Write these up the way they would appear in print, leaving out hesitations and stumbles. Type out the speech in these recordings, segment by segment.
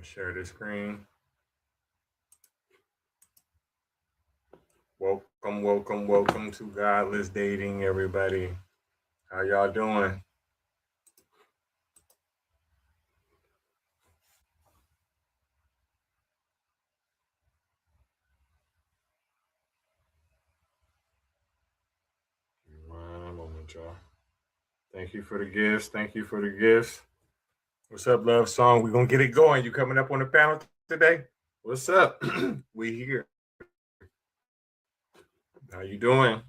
Share the screen. Welcome to Godless Dating, everybody. How y'all doing? One moment, y'all. Thank you for the gifts. What's up, love song? We're gonna get it going. You coming up on the panel today? What's up? We here. How you doing?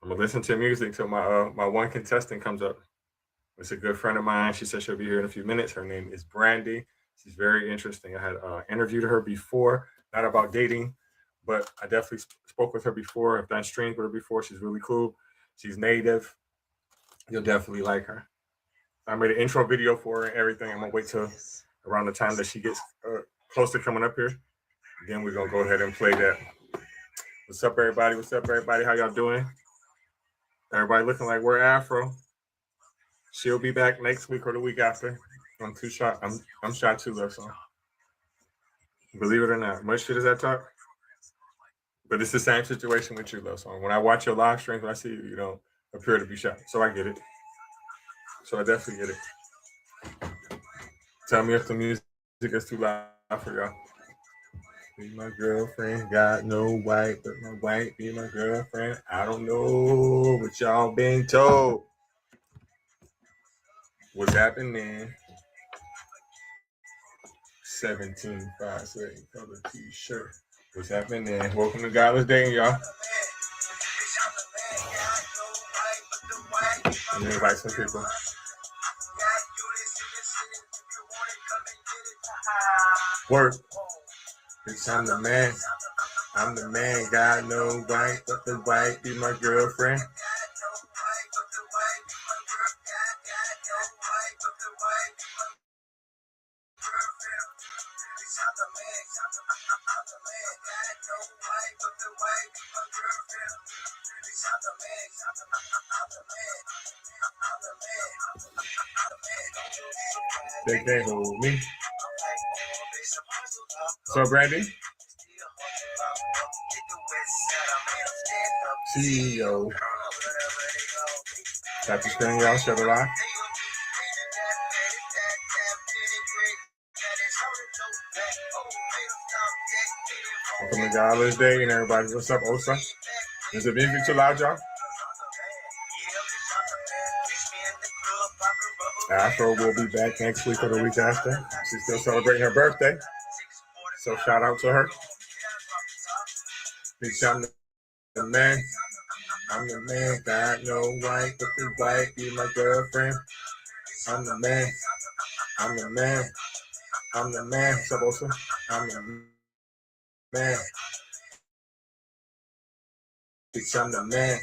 I'm gonna listen to music till my one contestant comes up. It's a good friend of mine. She said she'll be here in a few minutes. Her name is Brandy. She's very interesting. I had interviewed her before, not about dating, but I definitely spoke with her before. I've done streams with her before. She's really cool. She's native. You'll definitely like her. I made an intro video for her and everything. I'm gonna wait till around the time that she gets close to coming up here. Then we're gonna go ahead and play that. What's up, everybody? How y'all doing? Everybody looking like we're Afro. She'll be back next week or the week after. I'm too shot. I'm shot too, love song. Believe it or not, much shit as that talk. But it's the same situation with you, love song. When I watch your live streams, when I see you, you don't appear to be shot. So I get it. So I definitely get it. Tell me if the music is too loud for y'all. Be my girlfriend, got no white, but my white be my girlfriend. I don't know what y'all been told. What's happening? 17.5 color t-shirt. What's happening? Welcome to Godless Dating, y'all. Let me invite some people. Work. Bitch, I'm the man. I'm the man. Got no white, but the white be my girlfriend. They can't hold me. So, Brandy? CEO. Tap the screen, y'all. Shut it off. Welcome to Godless Dating, everybody. What's up, Osa? Is the music too loud, y'all? Afro will be back next week or the week after. She's still celebrating her birthday. So shout out to her. Big shout out the man. I'm the man. Got no white, but the white be my girlfriend. I'm the man. I'm the man. I'm the man. What's up, Osa? I'm the man. Bitch, I'm the man.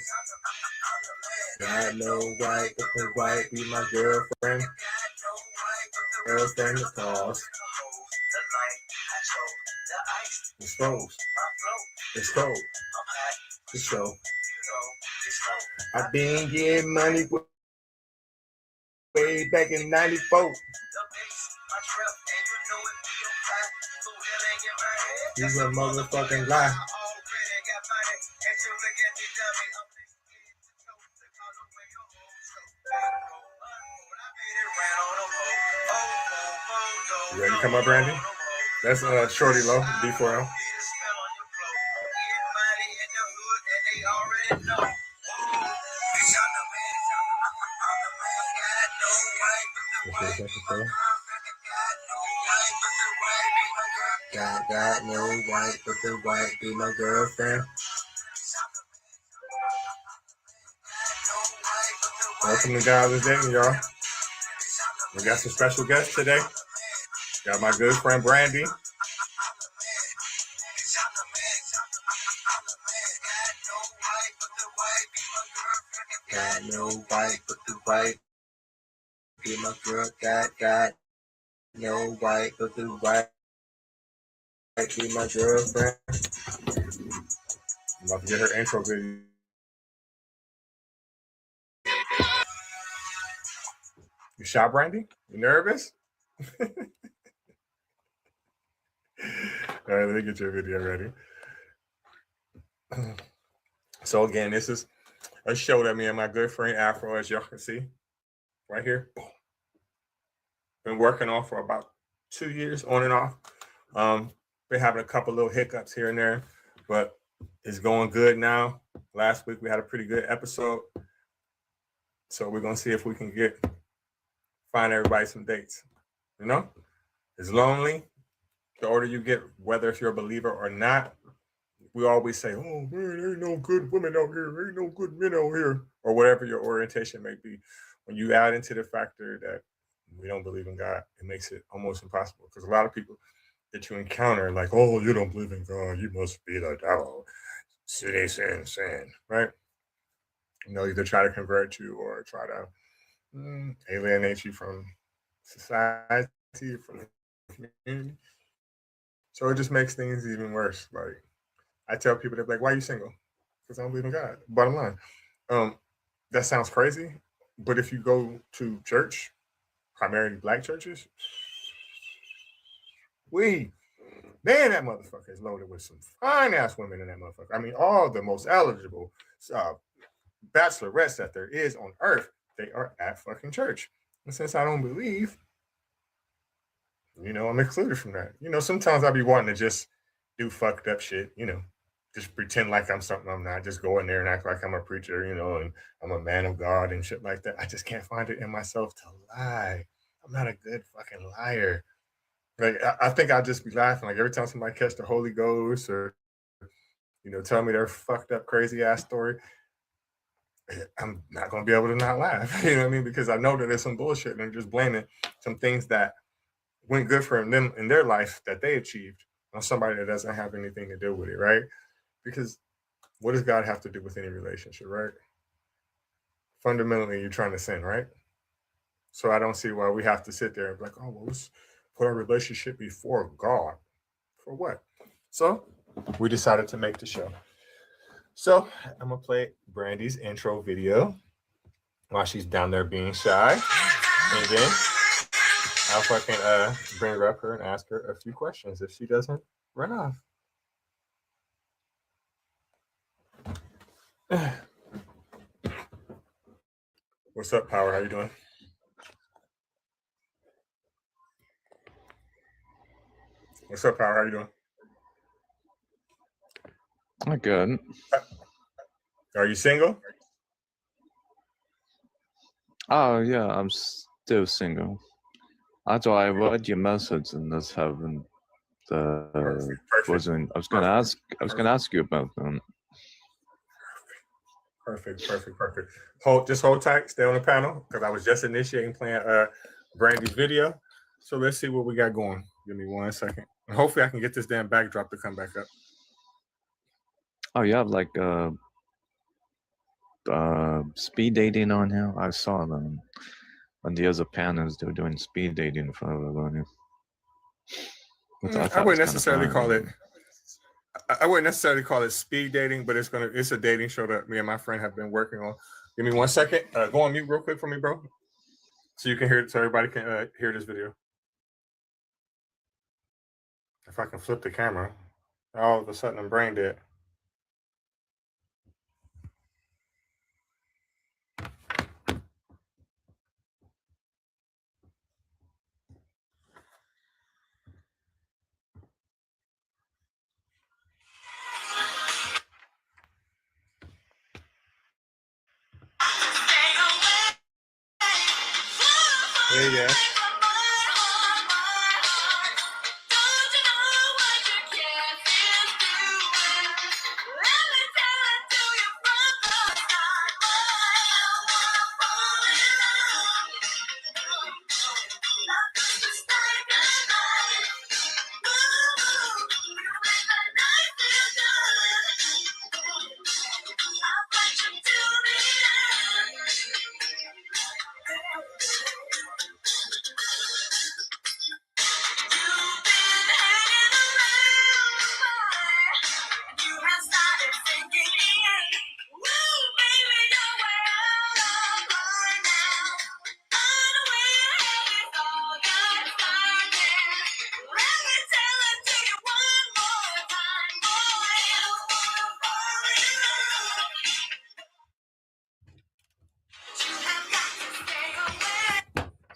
Got no white, but the white be my girlfriend. Girlfriend, the cause. It's cold. It's cold. It's cold. I been getting money way back in 94. You a motherfucking lie. You ready to come up, Randy? That's Shorty Low, D4L. Got no white, but the white be my girlfriend. Welcome to Godless Dating, y'all. We got some special guests today. Got my good friend Brandy. Got no white, but the white be my girl. Got no white, but the white be my girlfriend. I'm about to get her intro video. You shot, Brandy? You nervous? All right, let me get your video ready. So again, this is a show that me and my good friend Afro, as y'all can see right here, been working on for about 2 years, on and off. Been having a couple little hiccups here and there, but it's going good now. Last week we had a pretty good episode, so we're gonna see if we can find everybody some dates. You know, it's lonely. The older you get, whether if you're a believer or not, we always say, "Oh man, ain't no good women out here, ain't no good men out here," or whatever your orientation may be. When you add into the factor that we don't believe in God, it makes it almost impossible. Because a lot of people that you encounter, like, "Oh, you don't believe in God, you must be the devil." See, they sin, right? You know, either try to convert you or try to alienate you from society, from the community. So it just makes things even worse. Like, I tell people, they're like, "Why are you single?" Because I don't believe in God. Bottom line. Um, that sounds crazy, but if you go to church, primarily black churches, man, that motherfucker is loaded with some fine ass women in that motherfucker. I mean, all the most eligible uh, bachelorettes that there is on earth, they are at fucking church. And since I don't believe, I'm excluded from that. Sometimes I be wanting to just do fucked up shit, just pretend like I'm something I'm not, just go in there and act like I'm a preacher, and I'm a man of God and shit like that. I just can't find it in myself to lie. I'm not a good fucking liar. Like, I think I'll just be laughing. Like, every time somebody catch the Holy Ghost or, tell me their fucked up, crazy ass story, I'm not going to be able to not laugh. You know what I mean? Because I know that there's some bullshit and they're just blaming some things that went good for them in their life that they achieved on somebody that doesn't have anything to do with it, right? Because what does God have to do with any relationship, right? Fundamentally, you're trying to sin, right? So I don't see why we have to sit there and be like, "Oh, well, let's put our relationship before God." For what? So we decided to make the show. So I'm going to play Brandy's intro video while she's down there being shy. And then I'll fucking bring her up here and ask her a few questions if she doesn't run off. What's up, Power? How you doing? What's up, Power? How you doing? I'm good. Are you single? Oh yeah, I'm still single. Actually, I read your message and just haven't. Perfect. I was gonna ask you about them. Perfect. Hold tight. Stay on the panel because I was just initiating playing Brandy's video. So let's see what we got going. Give me 1 second. And hopefully I can get this damn backdrop to come back up. Oh, you have like speed dating on here. I saw them on the other panels. They were doing speed dating for everybody. I wouldn't necessarily call it. I wouldn't necessarily call it speed dating, but it's a dating show that me and my friend have been working on. Give me 1 second. Go on mute real quick for me, bro, so you can hear it, so everybody can hear this video. If I can flip the camera, all of a sudden I'm brain dead. Yeah.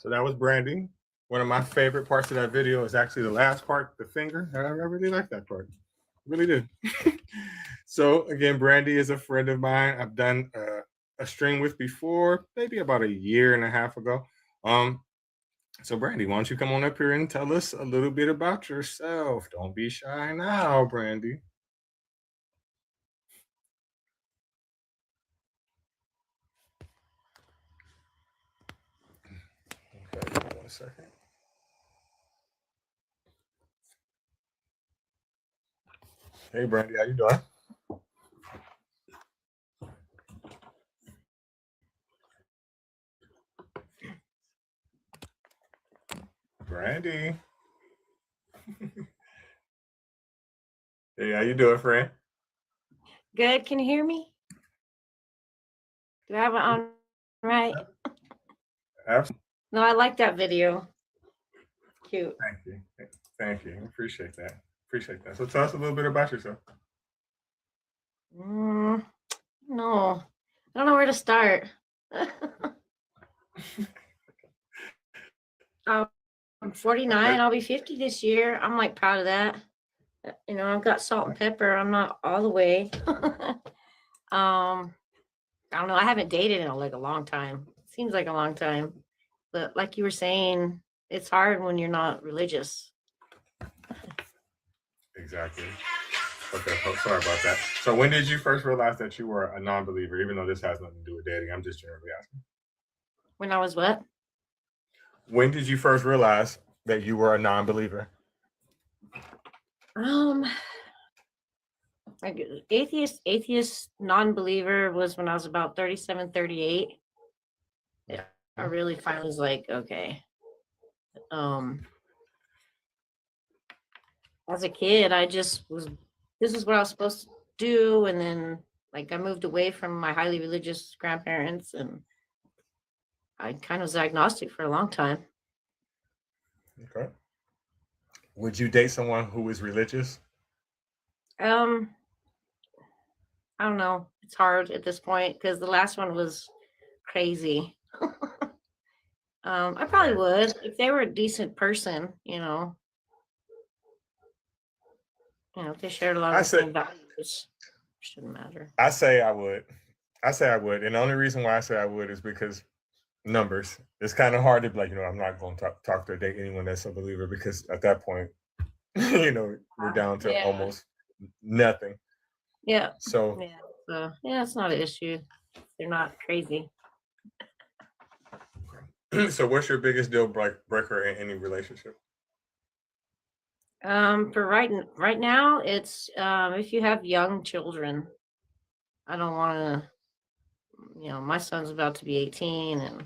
So that was Brandy. One of my favorite parts of that video is actually the last part, the finger. I really like that part. Really did. So again, Brandy is a friend of mine. I've done a stream with before, maybe about a year and a half ago. Um, so Brandy, why don't you come on up here and tell us a little bit about yourself? Don't be shy now, Brandy. Okay, give me 1 second. Hey Brandy, how you doing? Brandy. Hey, how you doing, friend? Good. Can you hear me? Do I have it on right? Absolutely. No, I like that video. Cute. Thank you. Thank you. Appreciate that. Appreciate that. So tell us a little bit about yourself. No, I don't know where to start. I'm 49. Okay. I'll be 50 this year. I'm like proud of that. I've got salt and pepper. I'm not all the way. I don't know. I haven't dated in like a long time. Seems like a long time, but like you were saying, it's hard when you're not religious. Exactly. Okay. Oh, sorry about that. So when did you first realize that you were a non-believer, even though this has nothing to do with dating? I'm just generally asking. When I was what? When did you first realize that you were a non-believer? Like atheist non-believer was when I was about 37, 38. Yeah, I really finally was like, okay. As a kid, I just was, this is what I was supposed to do. And then like I moved away from my highly religious grandparents and I kind of was agnostic for a long time. Okay. Would you date someone who is religious? Um, I don't know. It's hard at this point because the last one was crazy. I probably would if they were a decent person, if they shared a lot of I the say same values. Shouldn't matter. I say I would. I say I would. And the only reason why I say I would is because numbers. It's kind of hard to be like, I'm not going to talk to or date anyone that's a believer because at that point, we're down to Yeah. almost nothing. Yeah. So, Yeah. So yeah, it's not an issue. They're not crazy. so what's your biggest deal breaker in any relationship? For right now, it's if you have young children, I don't want to. My son's about to be 18, and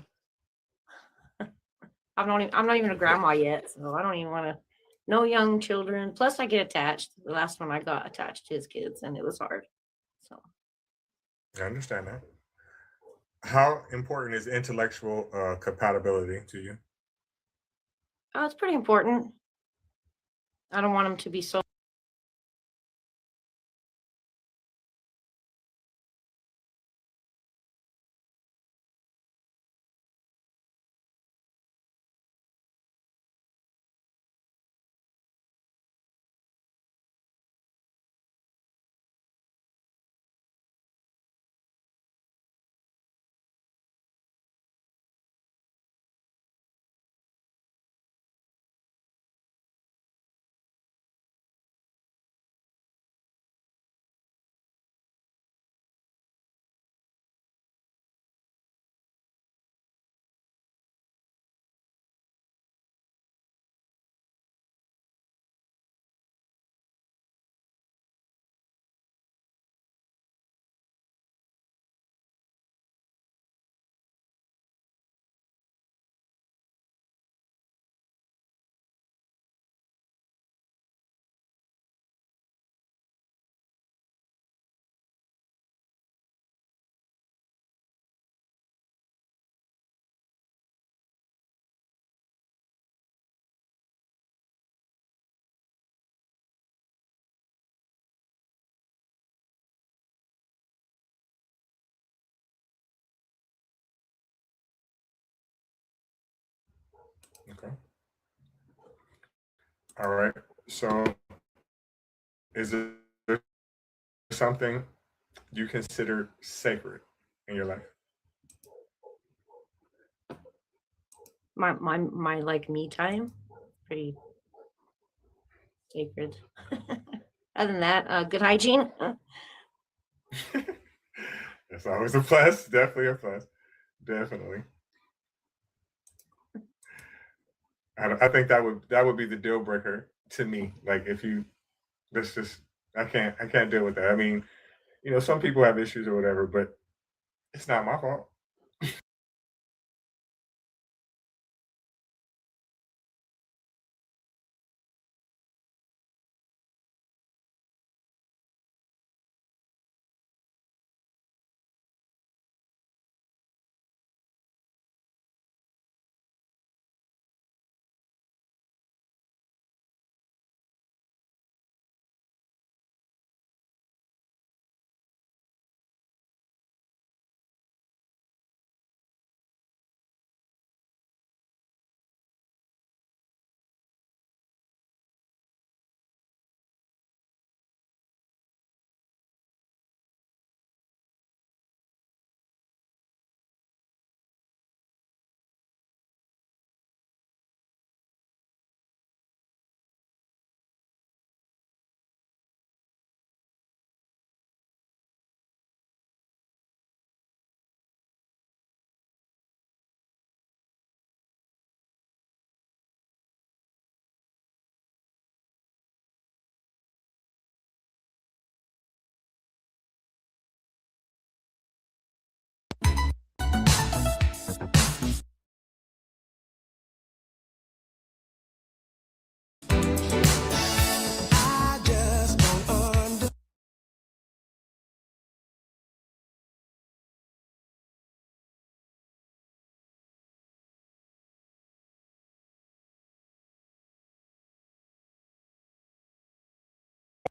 I'm not even a grandma yet, so I don't even want to. No young children. Plus, I get attached. The last one I got attached to his kids, and it was hard. So I understand that. How important is intellectual compatibility to you? it's pretty important. I don't want him to be so All right. So, is there something you consider sacred in your life? My like me time, pretty sacred. Other than that, good hygiene. That's always a plus. Definitely a plus. Definitely. I think that would be the deal breaker to me. Like if you, that's just I can't deal with that. I mean, some people have issues or whatever, but it's not my fault.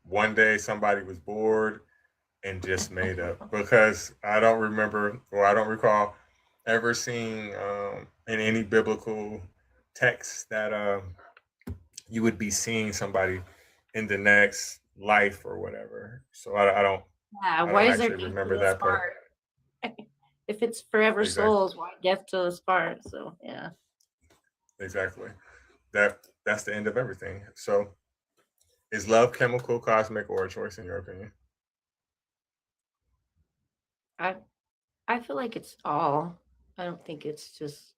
One day somebody was bored and just made up because I don't remember or I don't recall ever seeing in any biblical text that you would be seeing somebody in the next life or whatever. So I don't Yeah, I why don't is there actually death to remember the that part. spart? If it's forever Exactly. souls, why death to the spart? So yeah. Exactly. That's the end of everything. So is love chemical, cosmic, or a choice in your opinion? I I feel like it's all. I don't think it's just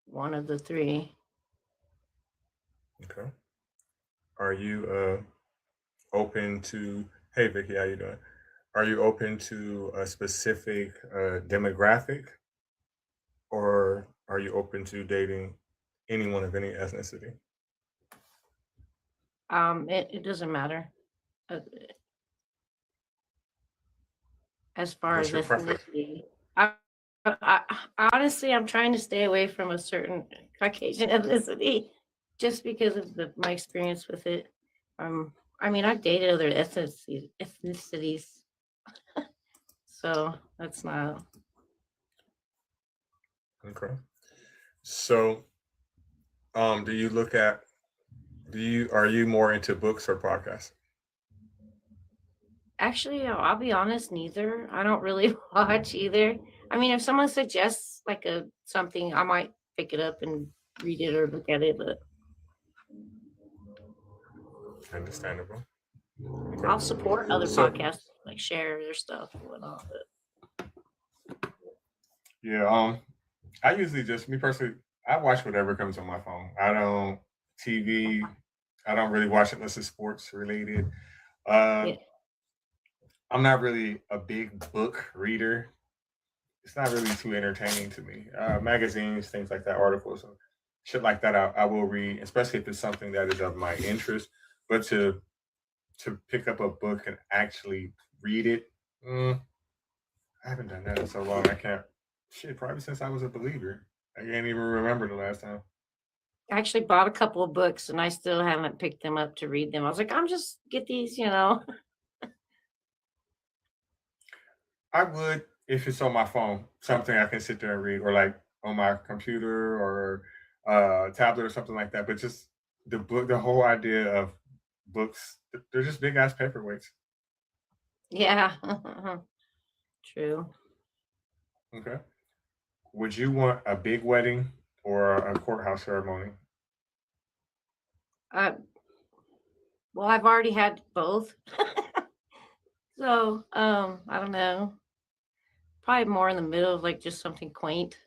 one of the three. Okay. Are you open to hey Vicky, how you doing? Are you open to a specific demographic or are you open to dating anyone of any ethnicity? It doesn't matter uh, as far What's as your preference? ethnicity. I, honestly, I'm trying to stay away from a certain Caucasian ethnicity, just because of my experience with it. Um, I mean, I've dated other ethnicities, so that's not. Okay. So do you look at do you are you more into books or podcasts? Actually, I'll be honest, neither. I don't really watch either. I mean, if someone suggests like a something, I might pick it up and read it or look at it, but Understandable. I'll Okay. support other So podcasts, like share their stuff and whatnot. But yeah, I usually just me personally, I watch whatever comes on my phone. I don't TV. I don't really watch it unless it's sports related. Uh, yeah, I'm not really a big book reader. It's not really too entertaining to me. Magazines, things like that, articles, shit like that, I will read, especially if it's something that is of my interest. But to pick up a book and actually read it, I haven't done that in so long. I can't. Shit, probably since I was a believer. I can't even remember the last time. I actually bought a couple of books and I still haven't picked them up to read them. I was like, I'm just get these. I would if it's on my phone, something I can sit there and read, or like on my computer or tablet or something like that. But just the whole idea of books, they're just big ass paperweights. Yeah. True. Okay. Would you want a big wedding or a courthouse ceremony? Uh, well, I've already had both. So, I don't know. Probably more in the middle of like just something quaint.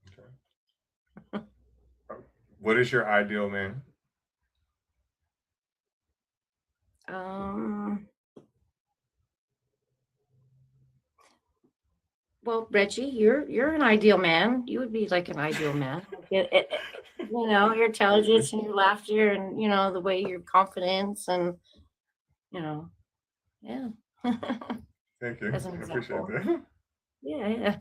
Okay. What is your ideal man? Um, well, Reggie, you're an ideal man. You would be like an ideal man. You know, your intelligence and your laughter and the way your confidence and you know, yeah. Thank you. As an I appreciate example. that. Yeah, yeah.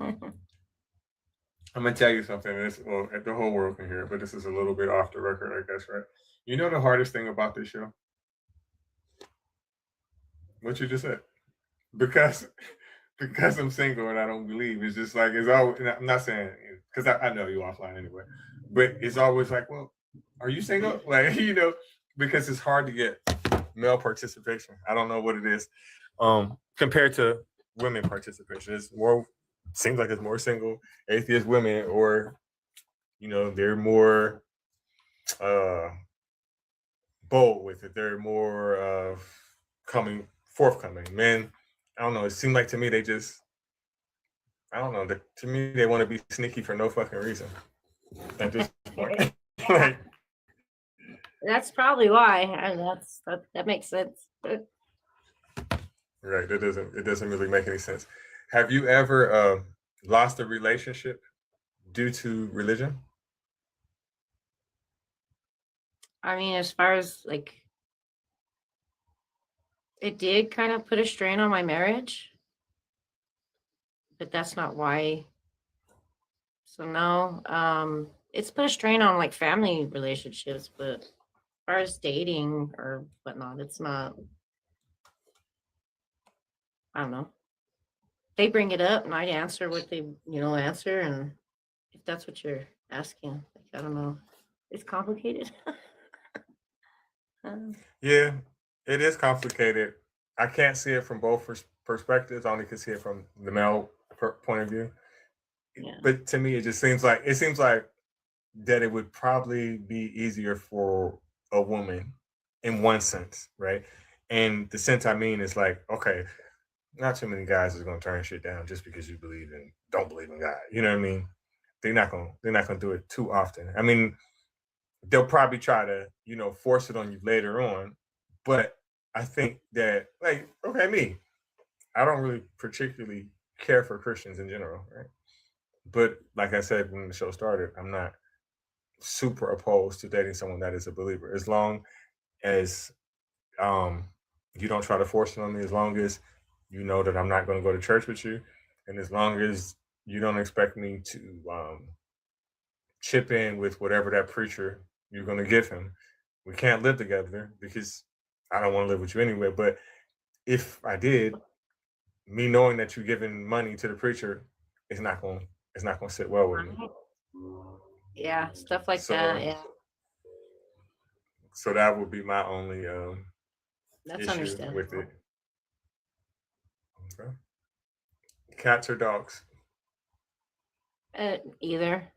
I'm gonna tell you something. This, well, the whole world can hear it, but this is a little bit off the record, I guess, right? You know the hardest thing about this show? What you just said. Because because I'm single and I don't believe, it's just like it's always. And I'm not saying because I know you offline anyway, but it's always like, well, are you single? Like because it's hard to get male participation. I don't know what it is, compared to women participation. It's more seems like it's more single atheist women, or they're more bold with it. They're more forthcoming. Men, I don't know. It seemed like to me they just, I don't know. To me, they want to be sneaky for no fucking reason at this point. Like, That's probably why. And that makes sense. right? It doesn't really make any sense. Have you ever lost a relationship due to religion? I mean, as far as like, it did kind of put a strain on my marriage, but that's not why. So no, it's put a strain on like family relationships, but as far as dating or whatnot, it's not. I don't know. They bring it up, and I answer what they answer, and if that's what you're asking, like, I don't know. It's complicated. Um, Yeah, it is complicated. I can't see it from both perspectives. I only can see it from the male point of view. yeah. But to me, it seems like that it would probably be easier for a woman in one sense, right? And the sense I mean is like, okay, not too many guys is gonna turn shit down just because you don't believe in God. You know what I mean? They're not gonna do it too often. I mean, they'll probably try to, force it on you later on. But I think that, like, okay, I don't really particularly care for Christians in general, right? But like I said when the show started, I'm not super opposed to dating someone that is a believer, as long as um you don't try to force it on me, as long as you know that I'm not going to go to church with you, and as long as you don't expect me to chip in with whatever that preacher you're going to give him. We can't live together because I don't want to live with you anyway. But if I did, me knowing that you're giving money to the preacher, it's not going to sit well with me. Yeah, stuff like that. So Yeah, so that would be my only that's issue with understandable. it. Okay. Cats or dogs? Either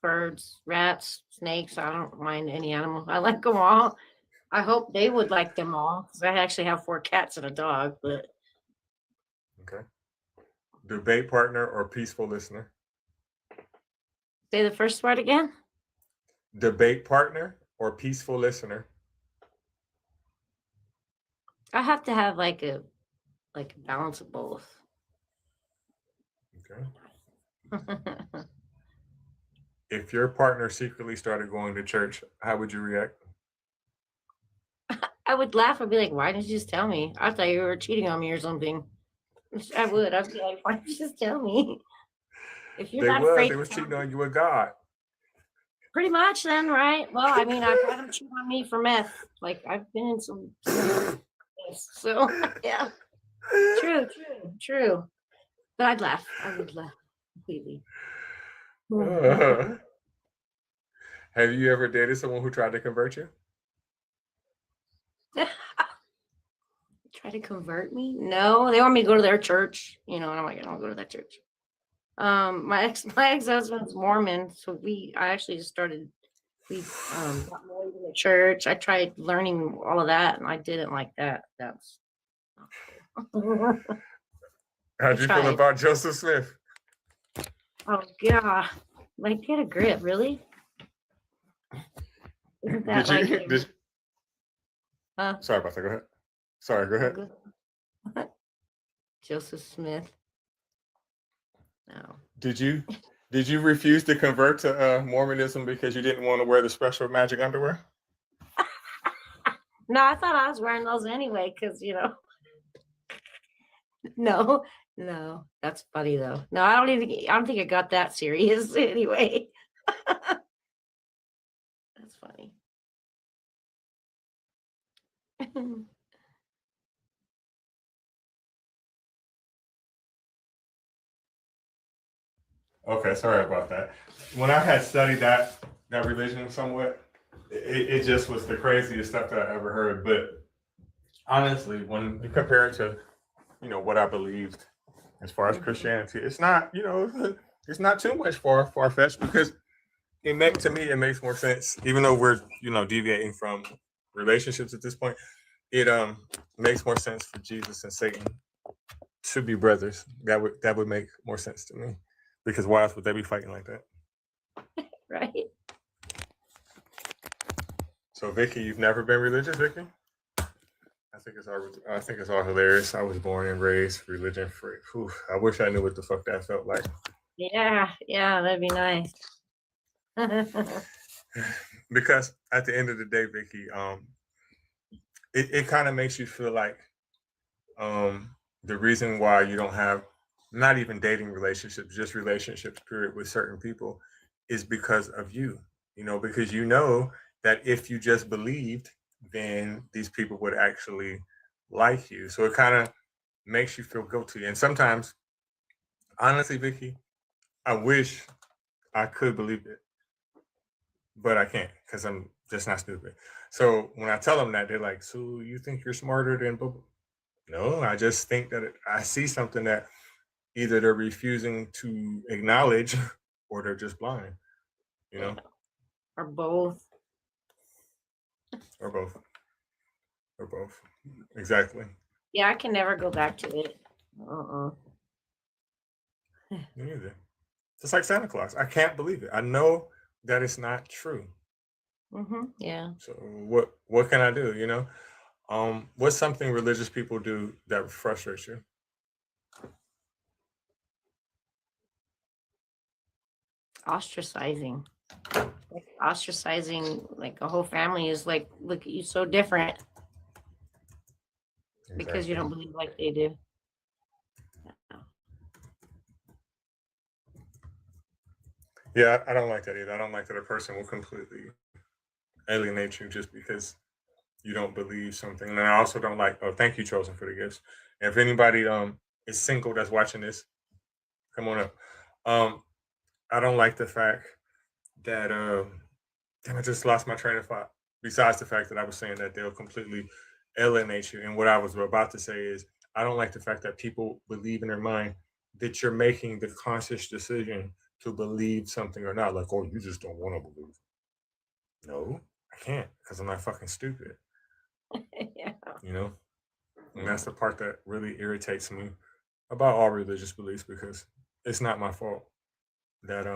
birds, rats, snakes. I don't mind any animal. I like them all. I hope they would like them all because I actually have 4 cats and a dog. But Okay. Debate partner or peaceful listener? say the first word again. Debate partner or peaceful listener? I have to have like a balance of both. Okay. If your partner secretly started going to church, how would you react? I would laugh. I'd be like, "Why didn't you just tell me? I thought you were cheating on me or something." I would. I'd be like, "Why didn't you just tell me? If you're not They afraid to was tell cheating me." on you with God. Pretty much then, right? Well, I mean, I've had them cheat on me for meth. Like I've been in some yes. So yeah. True. But I'd laugh. I would laugh completely. Uh, Have you ever dated someone who tried to convert you? Try to convert me? No, they want me to go to their church, and I'm like, I don't go to that church. My ex-husband's Mormon, so I actually just started. We got married in the church. I tried learning all of that, and I didn't like that. That's not cool. How'd you feel tried. about Joseph Smith? Oh God, like get a grip, really? Isn't that Sorry about that. Go ahead. Sorry, go ahead. Joseph Smith? No. Did you refuse to convert to Mormonism because you didn't want to wear the special magic underwear? No, I thought I was wearing those anyway, because No, that's funny though. No, I don't think it got that serious anyway. That's funny. Okay, sorry about that. When I had studied that religion somewhat, it just was the craziest stuff that I ever heard. But honestly, when you compare it to, what I believed as far as Christianity, it's not, it's not too much far-fetched, because to me, it makes more sense. Even though we're, deviating from relationships at this point, it makes more sense for Jesus and Satan to be brothers. That would make more sense to me. Because why else would they be fighting like that? Right. So, Vicky, you've never been religious, Vicky? I think it's all hilarious. I was born and raised religion free. Whew, I wish I knew what the fuck that felt like. Yeah, that'd be nice. Because at the end of the day, Vicky, it kind of makes you feel like the reason why you don't have not even dating relationships, just relationships, period, with certain people is because of you, because that if you just believed, then these people would actually like you. So it kind of makes you feel guilty. And sometimes, honestly, Vicky, I wish I could believe it, but I can't, because I'm just not stupid. So when I tell them that, they're like, so you think you're smarter than blah, blah. No, I just think that I see something that either they're refusing to acknowledge or they're just blind, Or both. Or both. Exactly. Yeah, I can never go back to it. Me neither. Just like Santa Claus. I can't believe it. I know that it's not true. Yeah. So what can I do, what's something religious people do that frustrates you? Ostracizing. Like a whole family is like, look at you so different. Exactly. Because you don't believe like they do. Yeah, I don't like that either. I don't like that a person will completely alienate you just because you don't believe something. And I also don't like, thank you, Chosen, for the gifts. And if anybody is single that's watching this, come on up. I don't like the fact that damn, I just lost my train of thought. Besides the fact that I was saying that they'll completely alienate you. And what I was about to say is, I don't like the fact that people believe in their mind that you're making the conscious decision to believe something or not. Like, oh, you just don't want to believe. No, I can't, because I'm not fucking stupid. Yeah. And that's the part that really irritates me about all religious beliefs, because it's not my fault that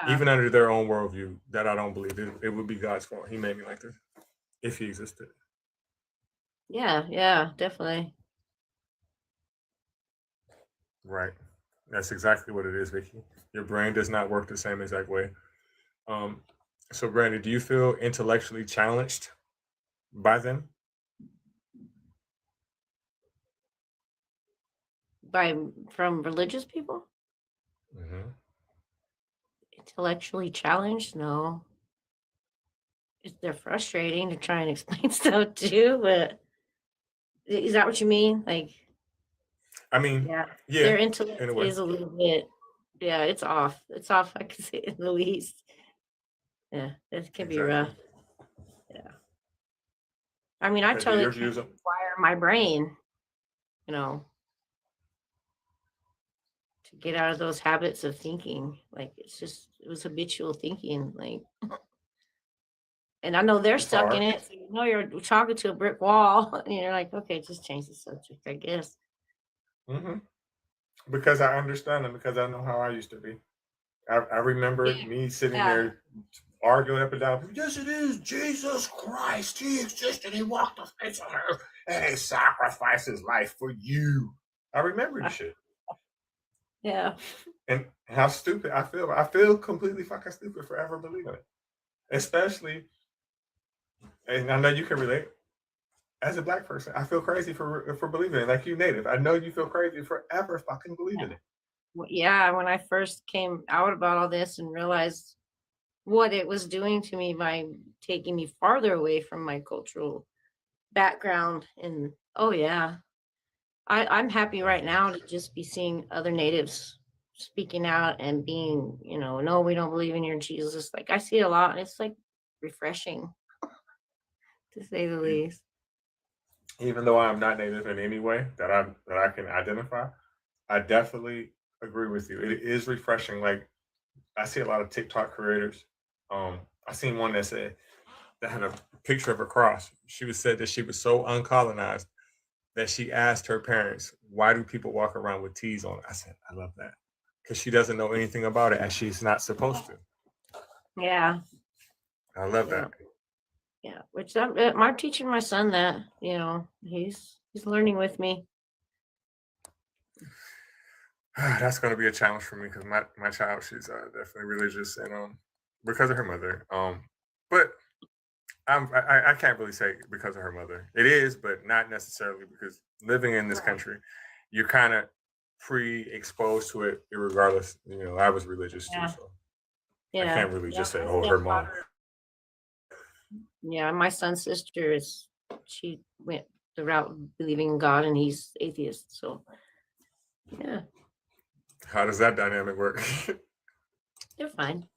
even under their own worldview, that I don't believe it would be God's fault. He made me like this if he existed. Yeah, definitely. Right. That's exactly what it is, Vicky. Your brain does not work the same exact way. So Brandon, do you feel intellectually challenged by them? From religious people? Mm-hmm. Intellectually challenged? No. They're frustrating to try and explain stuff too, but is that what you mean? Like, I mean, yeah. Yeah, Their intellect is a little bit, it's off. It's off, I can say, at the least. Yeah, it can be Exactly. rough. Yeah. I mean, I Okay, totally your can views on wire my brain, you know, to get out of those habits of thinking. Like it was habitual thinking. Like, and I know they're it's stuck in hard. it. So you know you're talking to a brick wall. And you're like, okay, just change the subject, I guess. Hmm. Because I understand and because I know how I used to be. I remember Yeah. me sitting Yeah. there arguing up and down. Yes, it is Jesus Christ. He existed. He walked the face of earth, and he sacrificed his life for you. I remember the shit, Yeah. and how stupid I feel. I feel completely fucking stupid for ever believing it. Especially, and I know you can relate. As a black person, I feel crazy for believing it. Like you, native, I know you feel crazy for ever fucking believing it. Yeah. When I first came out about all this and realized what it was doing to me by taking me farther away from my cultural background. And oh yeah, I'm happy right now to just be seeing other natives speaking out and being, no, we don't believe in your Jesus. Like I see it a lot, and it's like refreshing to say the least. Even though I'm not native in any way that I can identify, I definitely agree with you. It is refreshing. Like I see a lot of TikTok creators. I seen one that had a picture of a cross. She was said that she was so uncolonized that she asked her parents, "Why do people walk around with T's on?" I said, "I love that," because she doesn't know anything about it, and she's not supposed to. Yeah, I love yeah, that. yeah. Which I'm teaching my son that, he's learning with me. That's going to be a challenge for me because my child, she's definitely religious and because of her mother. But I can't really say because of her mother. It is, but not necessarily because living in this Right. country, you're kind of pre-exposed to it, regardless. I was religious too, Yeah, so I yeah, can't really yeah. just say, My "Oh, her mom." stepdaughter, yeah, my son's sister she went the route of believing in God, and he's atheist. So yeah, How does that dynamic work? they're fine.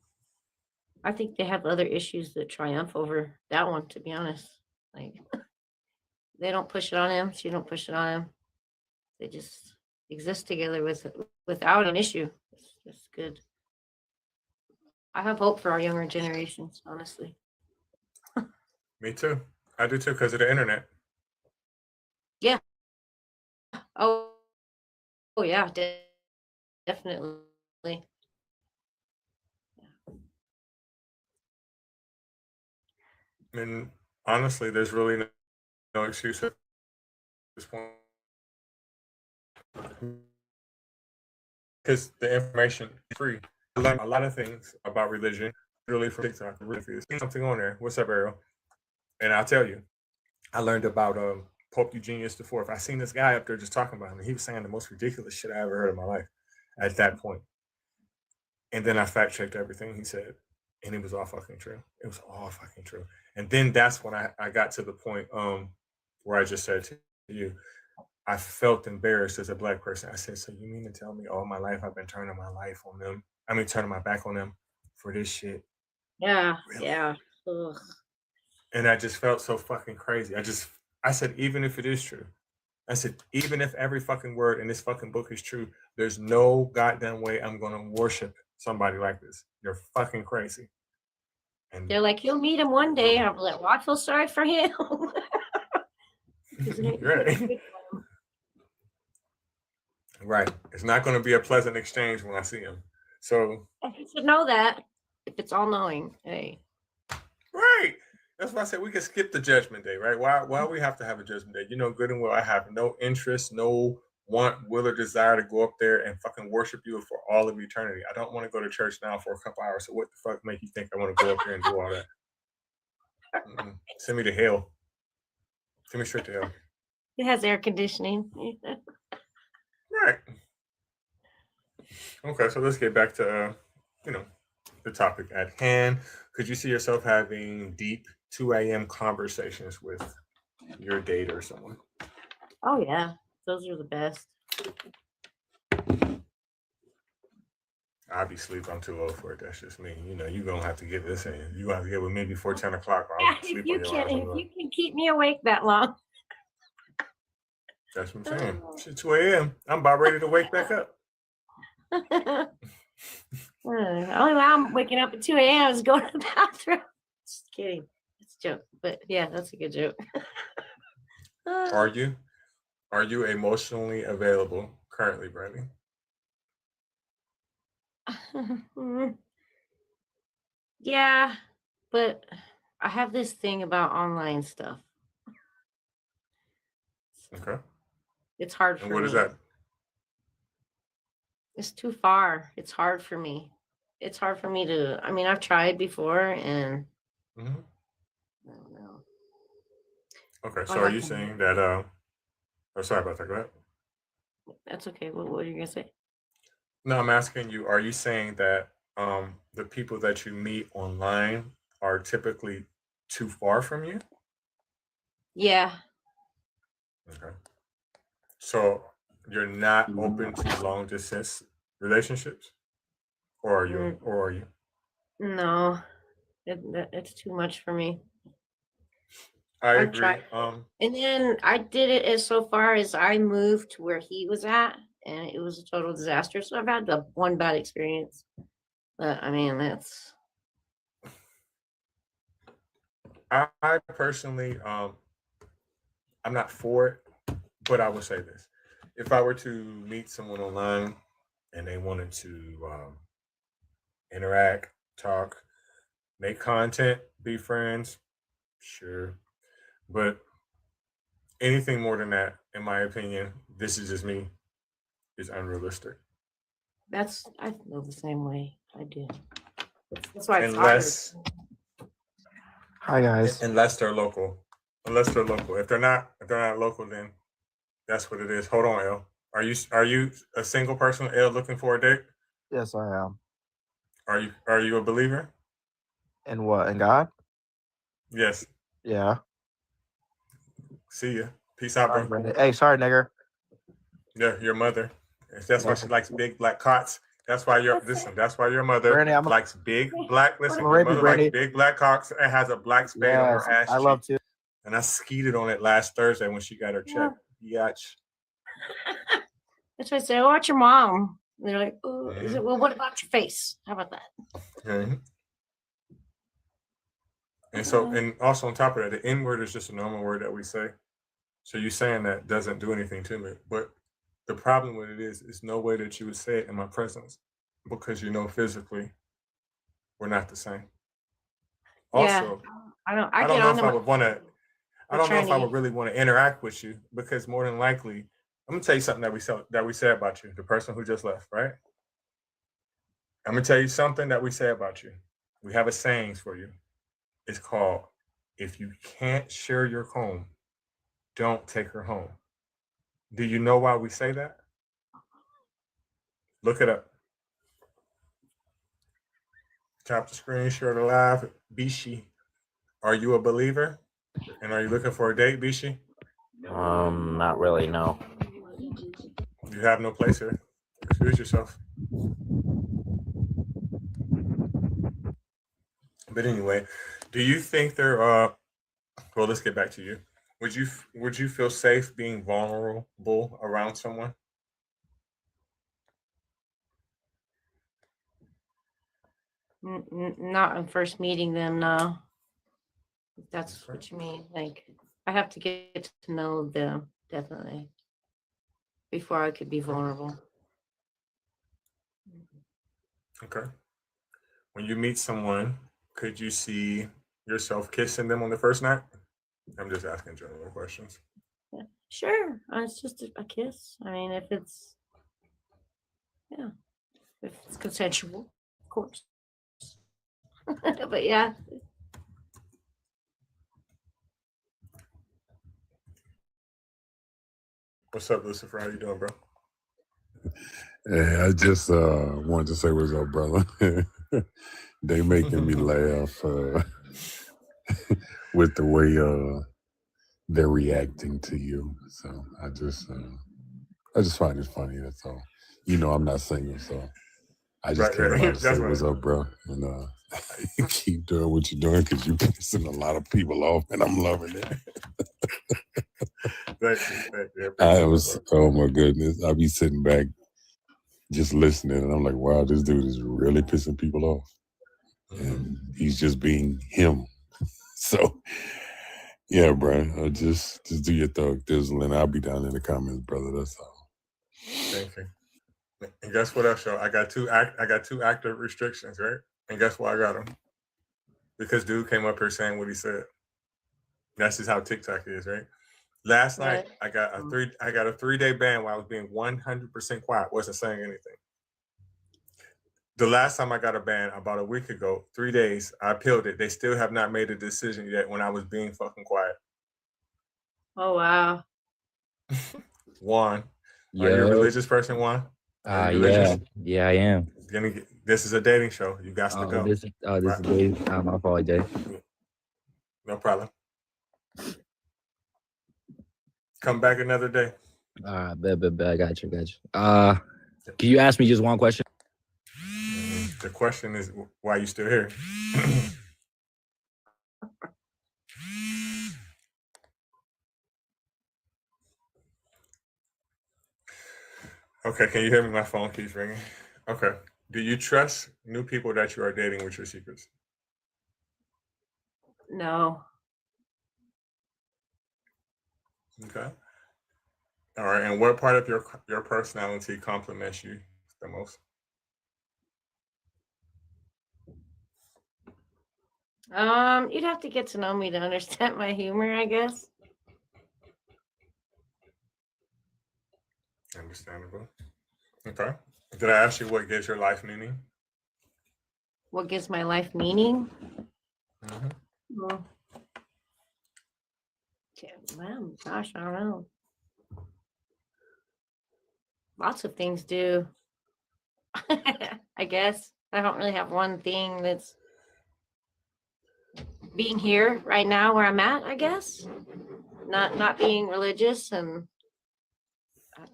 I think they have other issues that triumph over that one, to be honest. Like they don't push it on him, she don't push it on him. They just exist together without an issue. It's good. I have hope for our younger generations, honestly. Me too. I do too because of the internet. Yeah. Oh, oh yeah, definitely. And honestly, there's really no excuse at this point because the information is free. I learned a lot of things about religion, really from TikTok. Really, there's something on there. What's up, Ariel? And I'll tell you, I learned about Pope Eugenius the Fourth. I seen this guy up there just talking about him. And he was saying the most ridiculous shit I ever heard in my life at that point. And then I fact checked everything he said, and it was all fucking true. It was all fucking true. And then that's when I got to the point where I just said to you, I felt embarrassed as a black person. I said, "So you mean to tell me all my life I've been turning my life on them? I mean, turning my back on them for this shit? Yeah, Really?" yeah. Ugh. And I just felt so fucking crazy. I said, even if it is true, I said, even if every fucking word in this fucking book is true, there's no goddamn way I'm gonna worship somebody like this. You're fucking crazy. And They're like, you'll meet him one day. I'm like, well, I feel sorry for him. Because it ain't right, good for him. right. It's not gonna be a pleasant exchange when I see him. So, And he should know that if it's all knowing. Hey. right. That's why I said we can skip the judgment day, right? Why we have to have a judgment day? You know good and well I have no interest, no want, will, or desire to go up there and fucking worship you for all of eternity. I don't want to go to church now for a couple hours. So what the fuck make you think I want to go up there and do all that? Mm-mm. Send me to hell. Send me straight to hell. It has air conditioning. Right. Okay, so let's get back to the topic at hand. Could you see yourself having deep 2 a.m. conversations with your date or someone? Oh yeah, those are the best. I'll be asleep. I'm too old for it. That's just me. You know, you're gonna have to get this in. You're gonna have to get with me before 10 o'clock. Or Yeah, I'll sleep on your ass. if you can keep me awake that long. That's what I'm saying. Shit, 2 a.m. I'm about ready to wake back up. Only while I'm waking up at 2 a.m. is going to the bathroom. Just kidding. It's a joke. But yeah, that's a good joke. Are you emotionally available currently, Brandy? Yeah, but I have this thing about online stuff. Okay. It's hard for And what me. is that? It's too far. It's hard for me. It's hard for me to, I mean, I've tried before and Mhm. I don't know. Okay, so I are like you to- saying that? Oh, sorry about that. Go ahead. That's okay. What are you gonna say? No, I'm asking you. Are you saying that the people that you meet online are typically too far from you? Yeah. Okay. So you're not open to long distance relationships, or are you? Mm, Or are you? no, it's too much for me. I I've agree. tried. And then I did it as so far as I moved to where he was at, and it was a total disaster. So I've had the one bad experience. But I mean, that's I personally, I'm not for it, but I would say this: if I were to meet someone online and they wanted to interact, talk, make content, be friends, sure. But anything more than that, in my opinion, this is just me, is unrealistic. I feel the same way. I do. That's why it's harder. Unless Hi guys. unless they're local. Unless they're local. If they're not local, then that's what it is. Hold on, L. Are you a single person, L, looking for a date? Yes, I am. Are you a believer? And what? In God? Yes. Yeah. See ya. Peace out, Sorry, bro. Brandon. Hey, sorry, nigger. Yeah, your mother. That's why she likes big black cots. That's why That's why your mother Brandy, I'm likes big black. Listen, I'm your rapey, mother Brandy. likes big black cocks and has a black spade on Yes, her ass I cheek. love to. And I skeeted on it last Thursday when she got her check. Yatch. That's why I say, watch your mom. And they're like, oh, is Mhm. it? Well, what about your face? How about that? Mhm. And so, and also on top of that, the N word is just a normal word that we say. So you saying that doesn't do anything to me. But the problem with it is no way that you would say it in my presence because you know physically we're not the same. Yeah. Also, I I get don't know on if them. I would want to. I We're don't know trying if to I would eat. really want to interact with you because more than likely, I'm gonna tell you something that we say about you, the person who just left, right? I'm gonna tell you something that we say about you. We have a sayings for you. It's called "If you can't share your home, don't take her home." Do you know why we say that? Look it up. Tap the screen, share the live. Bishi, are you a believer? And are you looking for a date, Bishi? Not really, no. You have no place here. Excuse yourself. But anyway, do you think there are? Well, let's get back to you. Would you feel safe being vulnerable around someone? Not on first meeting them, no. If that's Okay. what you mean. Like, I have to get to know them, definitely, before I could be vulnerable. Okay. When you meet someone, could you see yourself kissing them on the first night? I'm just asking general questions. Sure. It's just a kiss. I mean, if it's consensual, of course. But yeah. What's up, Lucifer? How you doing, bro? Hey, I just wanted to say what's up, brother. They making me laugh with the way they're reacting to you. So I just find it funny. That's all. You know, I'm not single, so I just Right, came right. out to say That's what's right. up, bro, and keep doing what you're doing because you're pissing a lot of people off, and I'm loving it. Thank you. Thank you. I I appreciate was, that, bro. oh my goodness, I'll be sitting back just listening, and I'm like, wow, this dude is really pissing people off, and he's just being him. So, yeah, bro, just do your thug thizzle, and I'll be down in the comments, brother. That's all. Thank you. And guess what else, y'all? I got two active restrictions, right? And guess why I got them? Because dude came up here saying what he said. That's just how TikTok is, right? Last night I got a 3-day ban while I was being 100% quiet, wasn't saying anything. The last time I got a ban about a week ago, 3 days, I appealed it. They still have not made a decision yet when I was being fucking quiet. Oh wow. Juan, are you a religious person, Juan? Are you religious? Yeah, I am. This is a dating show. You got to go. This Right. is Dave. My fault, Jay. No problem. Come back another day. Bet. I got you. Can you ask me just one question? The question is, why are you still here? Okay, can you hear me? My phone keeps ringing. Okay. Do you trust new people that you are dating with your secrets? No. Okay. All right. And what part of your personality compliments you the most? You'd have to get to know me to understand my humor, I guess. Understandable. Okay. Did I ask you what gives your life meaning? What gives my life meaning? Mm-hmm. Well, gosh, I don't know. Lots of things do. I guess I don't really have one thing that's being here right now where I'm at, I guess. Not being religious, and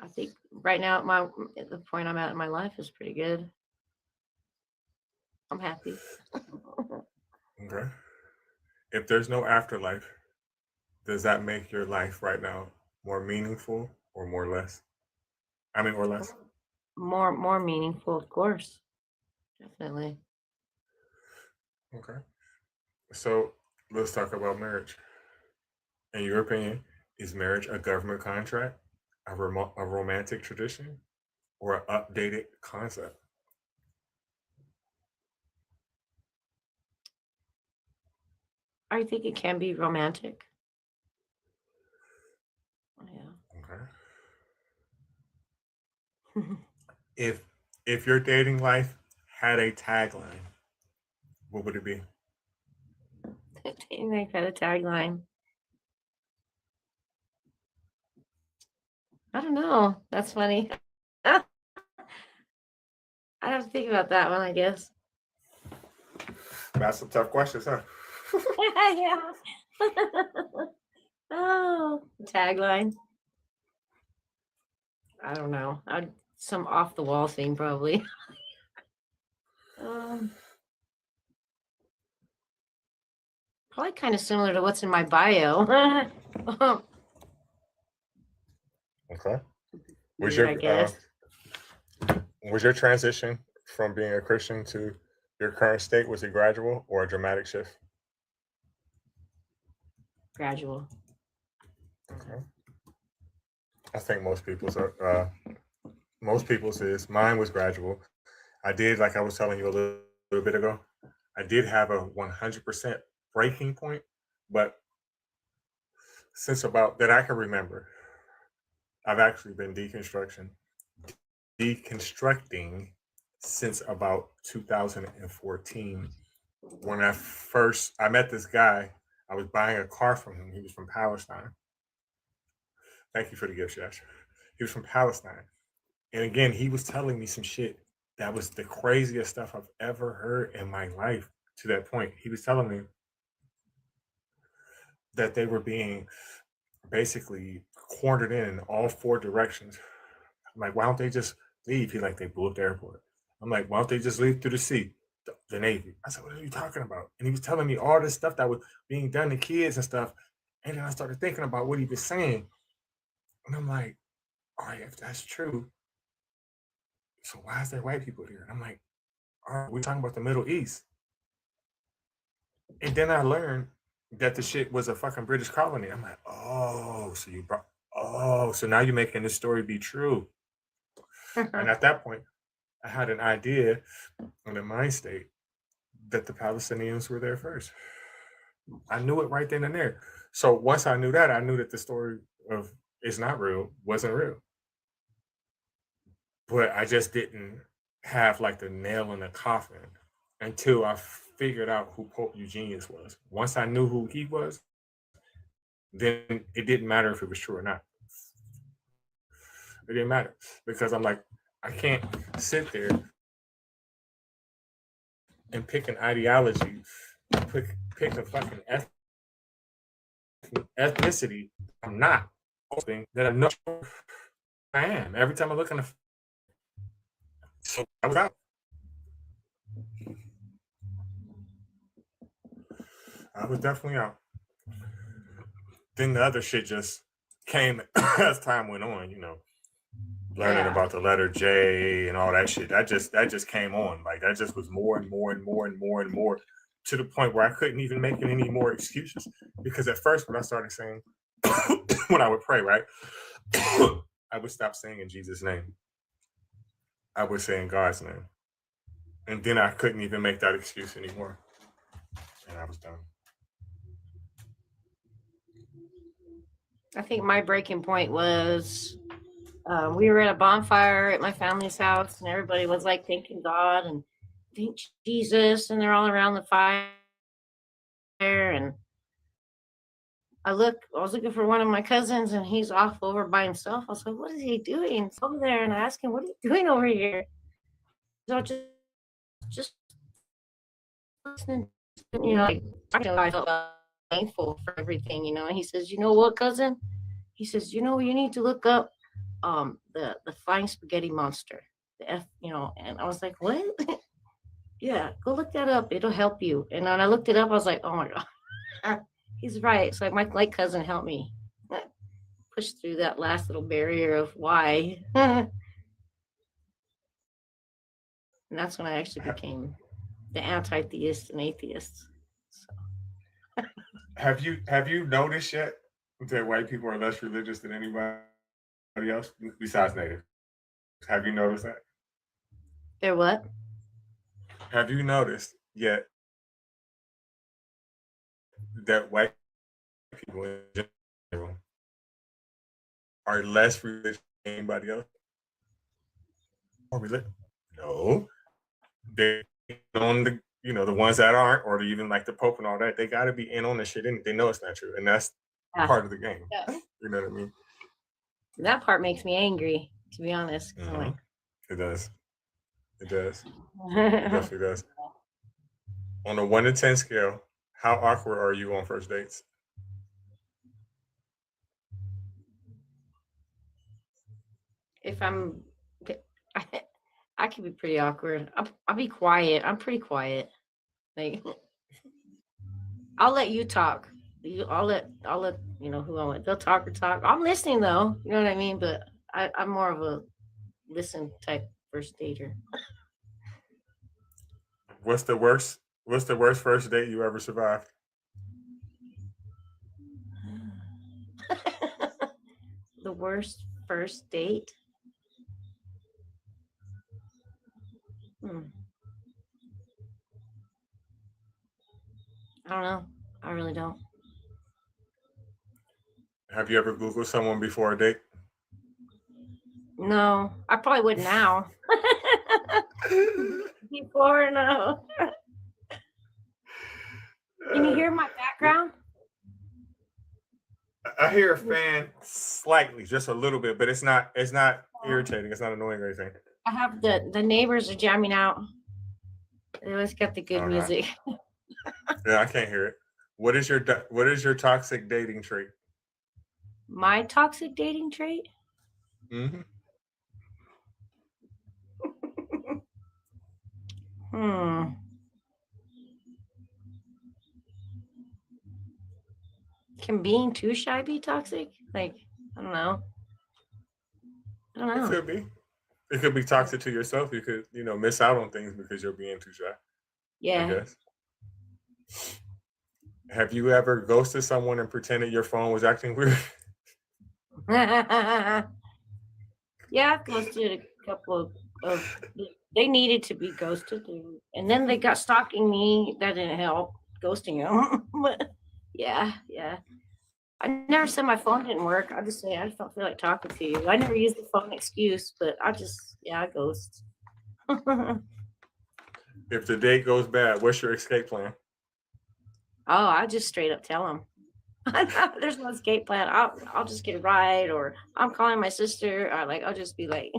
I think right now at the point I'm at in my life is pretty good. I'm happy. Okay. If there's no afterlife, does that make your life right now more meaningful or more less? Or less? More meaningful, of course. Definitely. Okay. So let's talk about marriage. In your opinion, is marriage a government contract, a romantic tradition, or an updated concept? I think it can be romantic. Okay. Yeah. If your dating life had a tagline, what would it be? Dating life had a tagline. I don't know. That's funny. I have to think about that one, I guess. That's some tough questions, huh? Yeah. Oh, tagline. I don't know. Some off the wall thing probably. Probably kind of similar to what's in my bio. Okay. I guess. Was your transition from being a Christian to your current state, was it gradual or a dramatic shift? Gradual. Okay. I think most people's is. Mine was gradual. I did, like I was telling you a little bit ago, I did have a 100% breaking point, but since about that I can remember, I've actually been deconstructing since about 2014. When I met this guy, I was buying a car from him. He was from Palestine. Thank you for the gift, Shash. He was from Palestine. And again, he was telling me some shit that was the craziest stuff I've ever heard in my life to that point. He was telling me that they were being basically cornered in all four directions. I'm like, why don't they just leave? He's like, they blew up the airport. I'm like, why don't they just leave through the sea, the Navy? I said, what are you talking about? And he was telling me all this stuff that was being done to kids and stuff. And then I started thinking about what he was saying. And I'm like, all right, if that's true, so why is there white people here? And I'm like, all right, we're talking about the Middle East. And then I learned that the shit was a fucking British colony. I'm like, oh, so now you're making this story be true. And at that point, I had an idea in the mind state that the Palestinians were there first. I knew it right then and there. So once I knew that, I knew that the story of it's not real wasn't real. But I just didn't have like the nail in the coffin until I figured out who Pope Eugenius was. Once I knew who he was, then it didn't matter if it was true or not. It didn't matter because I'm like, I can't sit there and pick an ideology, pick a fucking ethnicity. I'm not that I know I am. Every time I look in the so I was out. I was definitely out. Then the other shit just came as time went on, learning about the letter J and all that shit. That just came on. Like that just was more and more and more and more and more to the point where I couldn't even make any more excuses. Because at first when I started saying when I would pray, right? I would stop saying in Jesus' name. I would say in God's name. And then I couldn't even make that excuse anymore. And I was done. I think my breaking point was we were at a bonfire at my family's house, and everybody was like thanking God and thank Jesus, and they're all around the fire. And I was looking for one of my cousins, and he's off over by himself. I was like, "What is he doing?" He's over there, and I asked him, "What are you doing over here?" So just listening, like I felt thankful for everything, And he says, "You know what, cousin?" He says, "You need to look up the flying spaghetti monster, the And I was like, "What?" Yeah, go look that up. It'll help you. And when I looked it up, I was like, "Oh my God." He's right. So my late cousin helped me push through that last little barrier of why. And that's when I actually became the anti-theist and atheist. So. Have you noticed yet that white people are less religious than anybody else besides Native? Have you noticed that? They're what? Have you noticed yet that white people in general are less religious than anybody else? Or religious? No. They on the ones that aren't, or even like the Pope and all that, they got to be in on the shit. And they know it's not true, and that's part of the game. Yeah. You know what I mean? That part makes me angry, to be honest. Mm-hmm. I'm like, it does. It definitely does. On a 1 to 10 scale, how awkward are you on first dates? If I can be pretty awkward. I'll be quiet. I'm pretty quiet. Like, I'll let you talk. I'll let who I want. They'll talk or talk. I'm listening though. You know what I mean? But I'm more of a listen type first dater. What's the worst first date you ever survived? The worst first date? I don't know. I really don't. Have you ever Googled someone before a date? No, I probably would now. Before, no. Can you hear my background? I hear a fan slightly, just a little bit, but it's not irritating. It's not annoying or anything. I have the neighbors are jamming out. They always got the good music. Yeah, I can't hear it. What is your toxic dating trait? My toxic dating trait? Mm-hmm. Hmm. Can being too shy be toxic? Like, I don't know. I don't It know. could be. It could be toxic to yourself. You could, miss out on things because you're being too shy, I Yeah. guess. Have you ever ghosted someone and pretended your phone was acting weird? Yeah, I've ghosted a couple of they needed to be ghosted, and then they got stalking me. That didn't help. Ghosting them, but yeah. I never said my phone didn't work. I just say I just don't feel like talking to you. I never used the phone excuse, but I ghost. If the date goes bad, what's your escape plan? Oh, I just straight up tell them. There's no escape plan. I'll just get a ride, or I'm calling my sister. Or I'll just be like,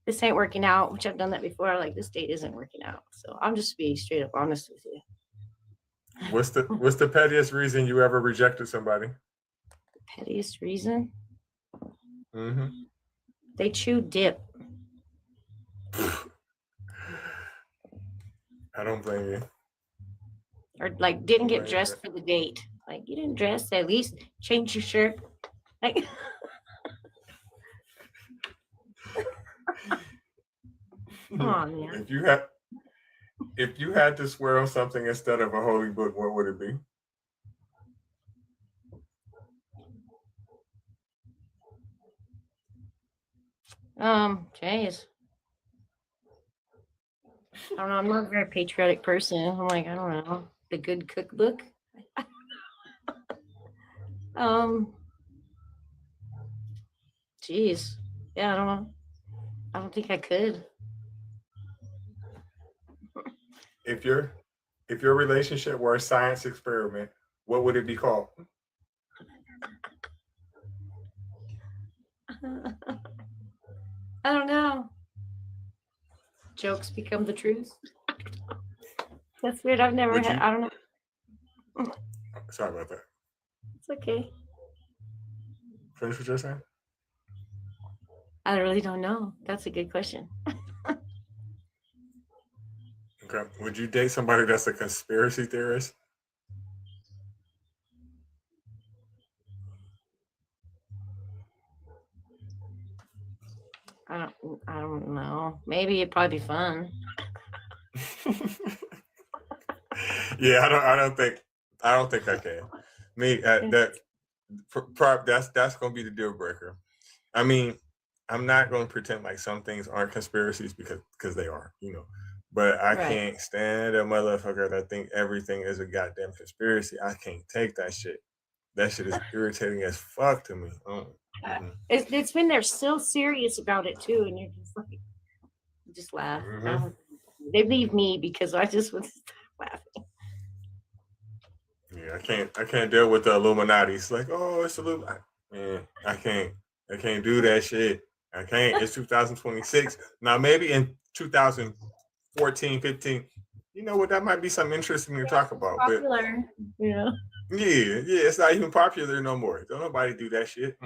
this ain't working out, which I've done that before. Like, this date isn't working out. So I'm just being straight up honest with you. What's the pettiest reason you ever rejected somebody? Pettiest reason? Mm-hmm. They chew dip. I don't blame you. Or like didn't get Right. dressed for the date. Like, you didn't dress, at least change your shirt. Like, come on, man. If you had to swear on something instead of a holy book, what would it be? Jeez. I don't know. I'm not a very patriotic person. I'm like, I don't know. The Good Cookbook. Jeez. Yeah, I don't know. I don't think I could. If your relationship were a science experiment, what would it be called? I don't know. Jokes become the truth. That's weird. I've never Would had. you- I don't know. Sorry about that. It's okay. Finish what you're saying. I really don't know. That's a good question. Okay. Would you date somebody that's a conspiracy theorist? I don't know. Maybe it'd probably be fun. Yeah, I don't think I can. Me that's gonna be the deal breaker. I mean, I'm not gonna pretend like some things aren't conspiracies because they are, But I Right. can't stand a motherfucker that think everything is a goddamn conspiracy. I can't take that shit. That shit is irritating as fuck to me. It's when they're so serious about it too, and you're just like, just laugh. Mhm. They leave me because I just would stop laughing. Yeah, I can't deal with the Illuminati. It's like, oh, it's Illuminati. Man, I can't do that shit. I can't. It's 2026. Now maybe in 2014, 15, you know what? That might be something interesting to talk about. But Popular, yeah. it's not even popular no more. Don't nobody do that shit.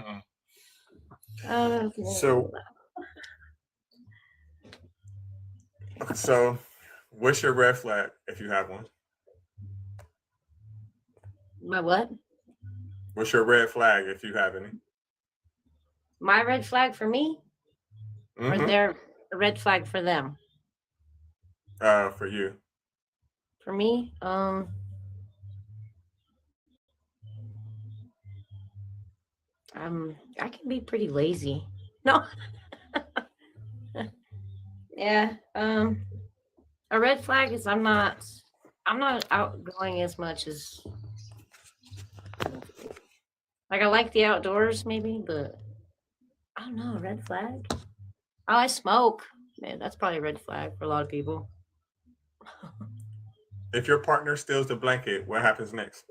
So, what's your red flag if you have one? My what? What's your red flag if you have any? My red flag for me, or Mhm. their red flag for them? For you. For me, I can be pretty lazy. No. Yeah. A red flag is I'm not outgoing as much as, like, I like the outdoors maybe, but I don't know, a red flag. Oh, I smoke. Man, that's probably a red flag for a lot of people. If your partner steals the blanket, what happens next?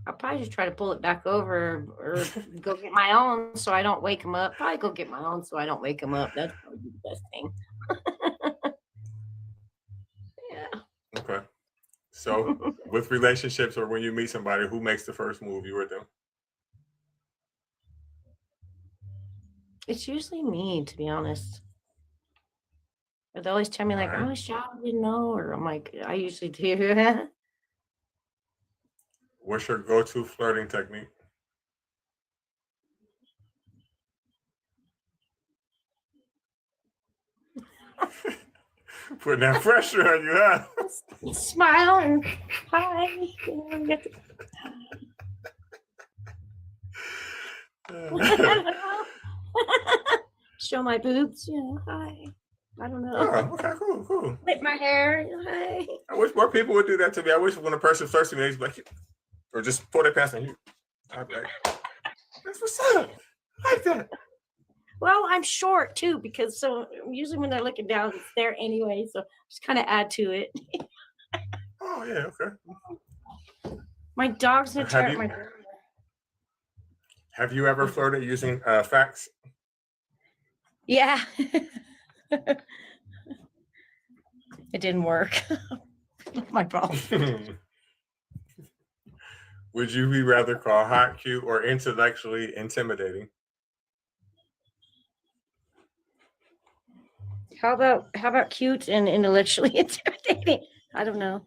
I'll probably just try to pull it back over or go get my own so I don't wake him up. Probably go get my own so I don't wake him up. That's probably the best thing. Yeah. Okay. So, with relationships or when you meet somebody, who makes the first move, you or them? It's usually me, to be honest. But they always tell me like, Alright. "Oh, shout, I didn't know," or I'm like, I usually do. What's your go-to flirting technique? Putting that pressure on you, huh? Smile and hi. You know, I don't know. Show my boobs. Hi. I don't know. Oh, okay, cool. Whip my hair. Hi. I wish more people would do that to me. I wish when a person flirts with me, they'd be like, or just pull their pants on you. I'd be like, that's what's up. I like that. Well, I'm short too, because so usually when they're looking down, it's there anyway. So just kind of add to it. Oh yeah, okay. My dog's gonna tear up my. Have you ever flirted using facts? Yeah. It didn't work. My problem. Would you be rather called hot, cute, or intellectually intimidating? How about cute and intellectually intimidating? I don't know.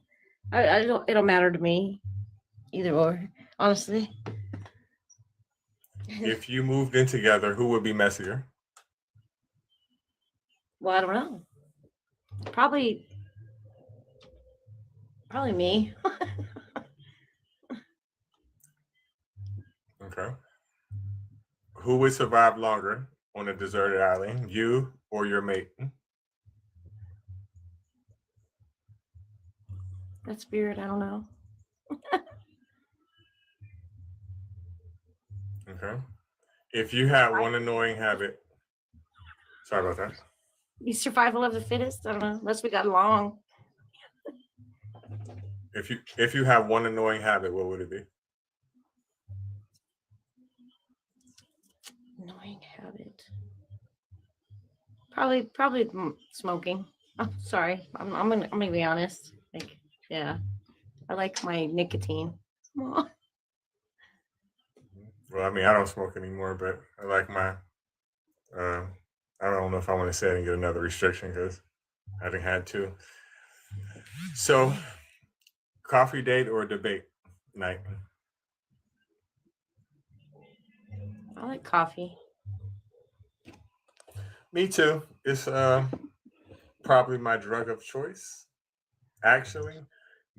I don't. It don't matter to me, either or. Honestly. If you moved in together, who would be messier? Well, I don't know. Probably me. Okay. Who would survive longer on a deserted island, you or your mate? That's weird. I don't know. Okay. If you had one annoying habit, sorry about that. Be survival of the fittest. I don't know. Unless we got along. If you have one annoying habit, what would it be? Annoying habit. Probably smoking. Oh, sorry. I'm gonna be honest. Like, yeah, I like my nicotine. Aw. Well, I mean, I don't smoke anymore, but I like my. I don't know if I want to say it and get another restriction because I haven't had to. So, coffee date or debate night? I like coffee. Me too. It's probably my drug of choice, actually.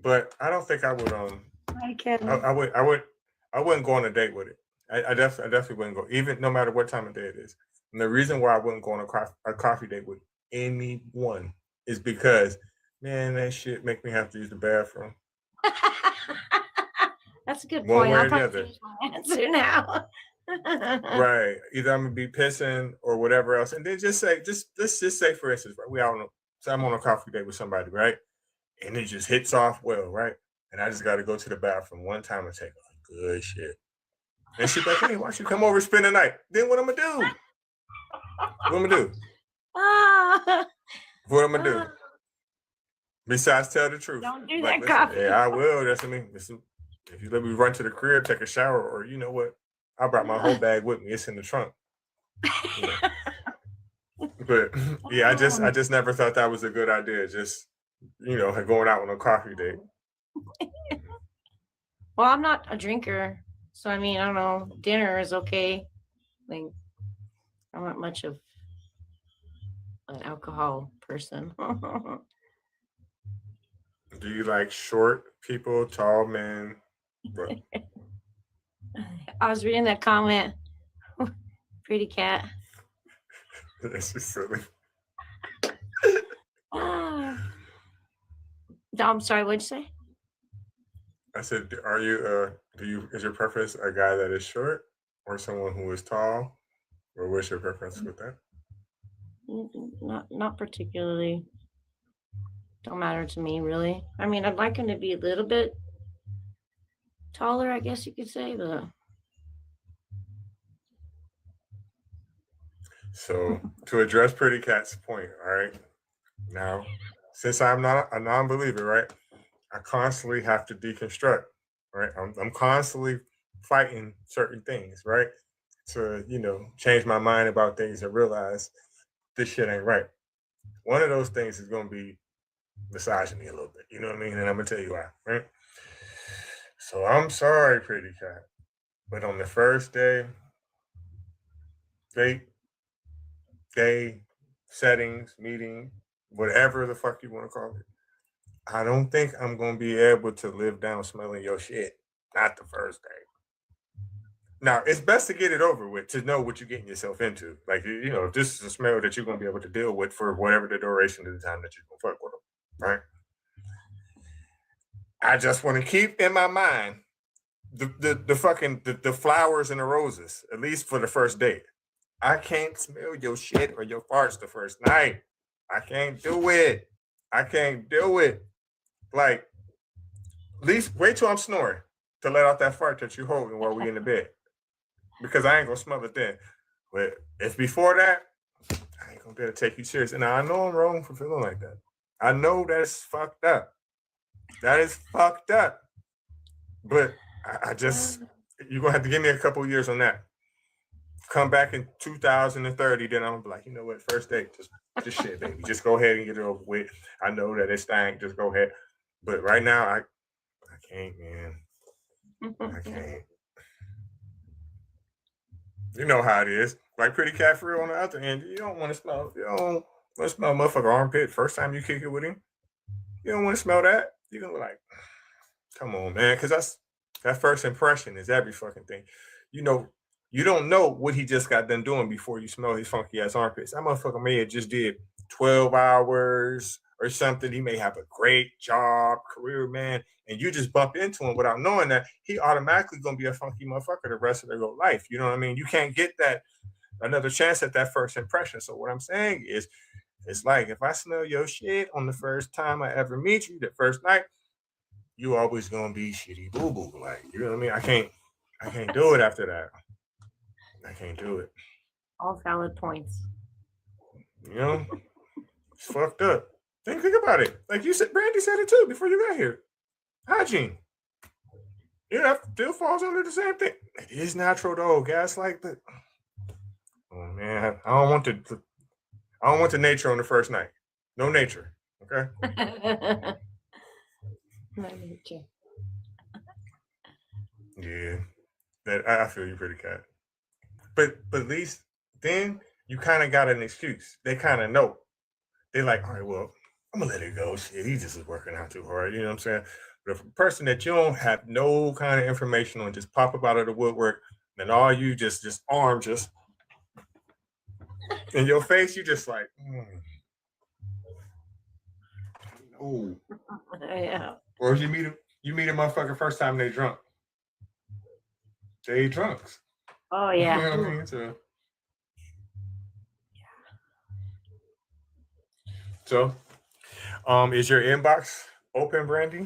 But I don't think I would I can. I wouldn't go on a date with it. I definitely wouldn't go, even no matter what time of day it is. And the reason why I wouldn't go on a coffee date with anyone is because, man, that shit make me have to use the bathroom. That's a good One point. way I'll or the probably other. change my answer now. Right. Either I'm gonna be pissing or whatever else. And then let's just say for instance, right? We all know. So I'm on a coffee date with somebody, right? And it just hits off well, right? And I just gotta go to the bathroom one time and take a good shit. And she's like, hey, why don't you come over and spend the night? Then what I'm gonna do? What I'm gonna do? Ah, What I'm gonna do? Besides tell the truth. don't do Like, that, listen, coffee. yeah, I will. That's what I mean. Listen, if you let me run to the crib, take a shower, or you know what? I brought my whole bag with me. It's in the trunk. You know. But yeah, I just never thought that was a good idea. Just going out on a coffee date. Well, I'm not a drinker, so I mean, I don't know. Dinner is okay. Like, I'm not much of an alcohol person. Do you like short people, tall men? What? I was reading that comment. Pretty cat. That's just silly. Ah. No, I'm sorry. What'd you say? I said, is your preference a guy that is short or someone who is tall? Or what's your preference with that? Not particularly. Don't matter to me, really. I mean, I'd like him to be a little bit taller, I guess you could say, but So to address Pretty Cat's point, all right. Now, since I'm not a non-believer, right, I constantly have to deconstruct, right? I'm constantly fighting certain things, right? to, change my mind about things and realize this shit ain't right. One of those things is gonna be misogyny a little bit. You know what I mean? And I'm gonna tell you why, right? So I'm sorry, pretty cat. But on the first date, settings, meeting, whatever the fuck you want to call it, I don't think I'm gonna be able to live down smelling your shit. Not the first day. Now, it's best to get it over with to know what you're getting yourself into. Like, if this is a smell that you're going to be able to deal with for whatever the duration of the time that you're going to fuck with them, right? I just want to keep in my mind the flowers and the roses, at least for the first date. I can't smell your shit or your farts the first night. I can't do it. I can't do it. Like, at least wait till I'm snoring to let out that fart that you're holding while we in the bed. Because I ain't gonna smell it then. But if before that, I ain't gonna be able to take you serious. And I know I'm wrong for feeling like that. I know that's fucked up. That is fucked up. But I just, you're gonna have to give me a couple years on that. Come back in 2030, then I'm gonna be like, you know what, first date, just shit, baby. Just go ahead and get it over with. I know that it stank, just go ahead. But right now, I can't, man. I can't. You know how it is. Like pretty cat for real on the other end. You don't want to smell motherfucker armpit first time you kick it with him. You don't want to smell that. You're gonna be like, come on, man. Cause that first impression is every fucking thing. You don't know what he just got done doing before you smell his funky ass armpits. That motherfucker may have just did 12 hours or something. He may have a great job, career, man, and you just bump into him without knowing that he automatically gonna be a funky motherfucker the rest of their life. You know what I mean? You can't get that another chance at that first impression. So what I'm saying is, it's like if I smell your shit on the first time I ever meet you, the first night, you always gonna be shitty boo boo. Like, you know what I mean? I can't do it after that. I can't do it. All valid points. It's fucked up. Think about it. Like you said, Brandy said it too before you got here. Hygiene. Yeah, that still falls under the same thing. It is natural though. Gaslight, but oh man, I don't want the nature on the first night. No nature. Okay. My nature. Yeah. That I feel you pretty cat. But at least then you kind of got an excuse. They kind of know. They're like, all right, well, I'm gonna let it go. Shit, he just is working out too hard. You know what I'm saying? But if a person that you don't have no kind of information on just pop up out of the woodwork, and all you just arm just in your face, you just like, oh. Yeah. Or if you meet a motherfucker first time they drunk. They drunks. Oh You yeah. know what I mean? So, is your inbox open, Brandy?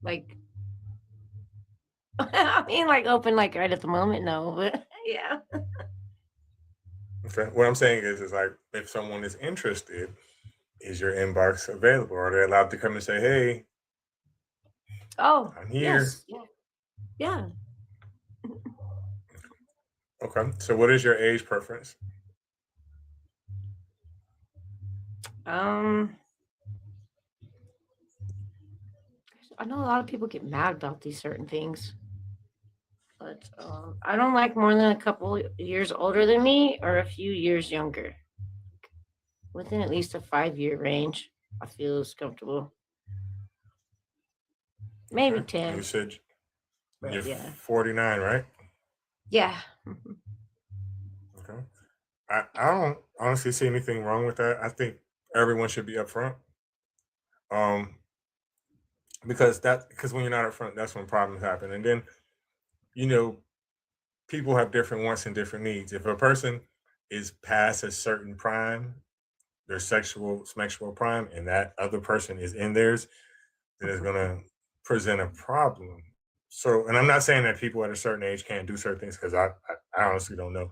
Like, I mean, like open, like right at the moment, no, but yeah. Okay. What I'm saying is like if someone is interested, is your inbox available? Are they allowed to come and say, "Hey, Oh, I'm here"? yes, yeah. Okay. So, what is your age preference? I know a lot of people get mad about these certain things, but I don't like more than a couple years older than me or a few years younger. Within at least a 5-year range, I feel is comfortable. Maybe Okay. 10. You said But you're yeah. 49, right? Yeah. Okay. I don't honestly see anything wrong with that. I think everyone should be upfront. Because when you're not upfront, that's when problems happen. And then, people have different wants and different needs. If a person is past a certain prime, their sexual prime, and that other person is in theirs, then it's gonna present a problem. So, and I'm not saying that people at a certain age can't do certain things because I honestly don't know,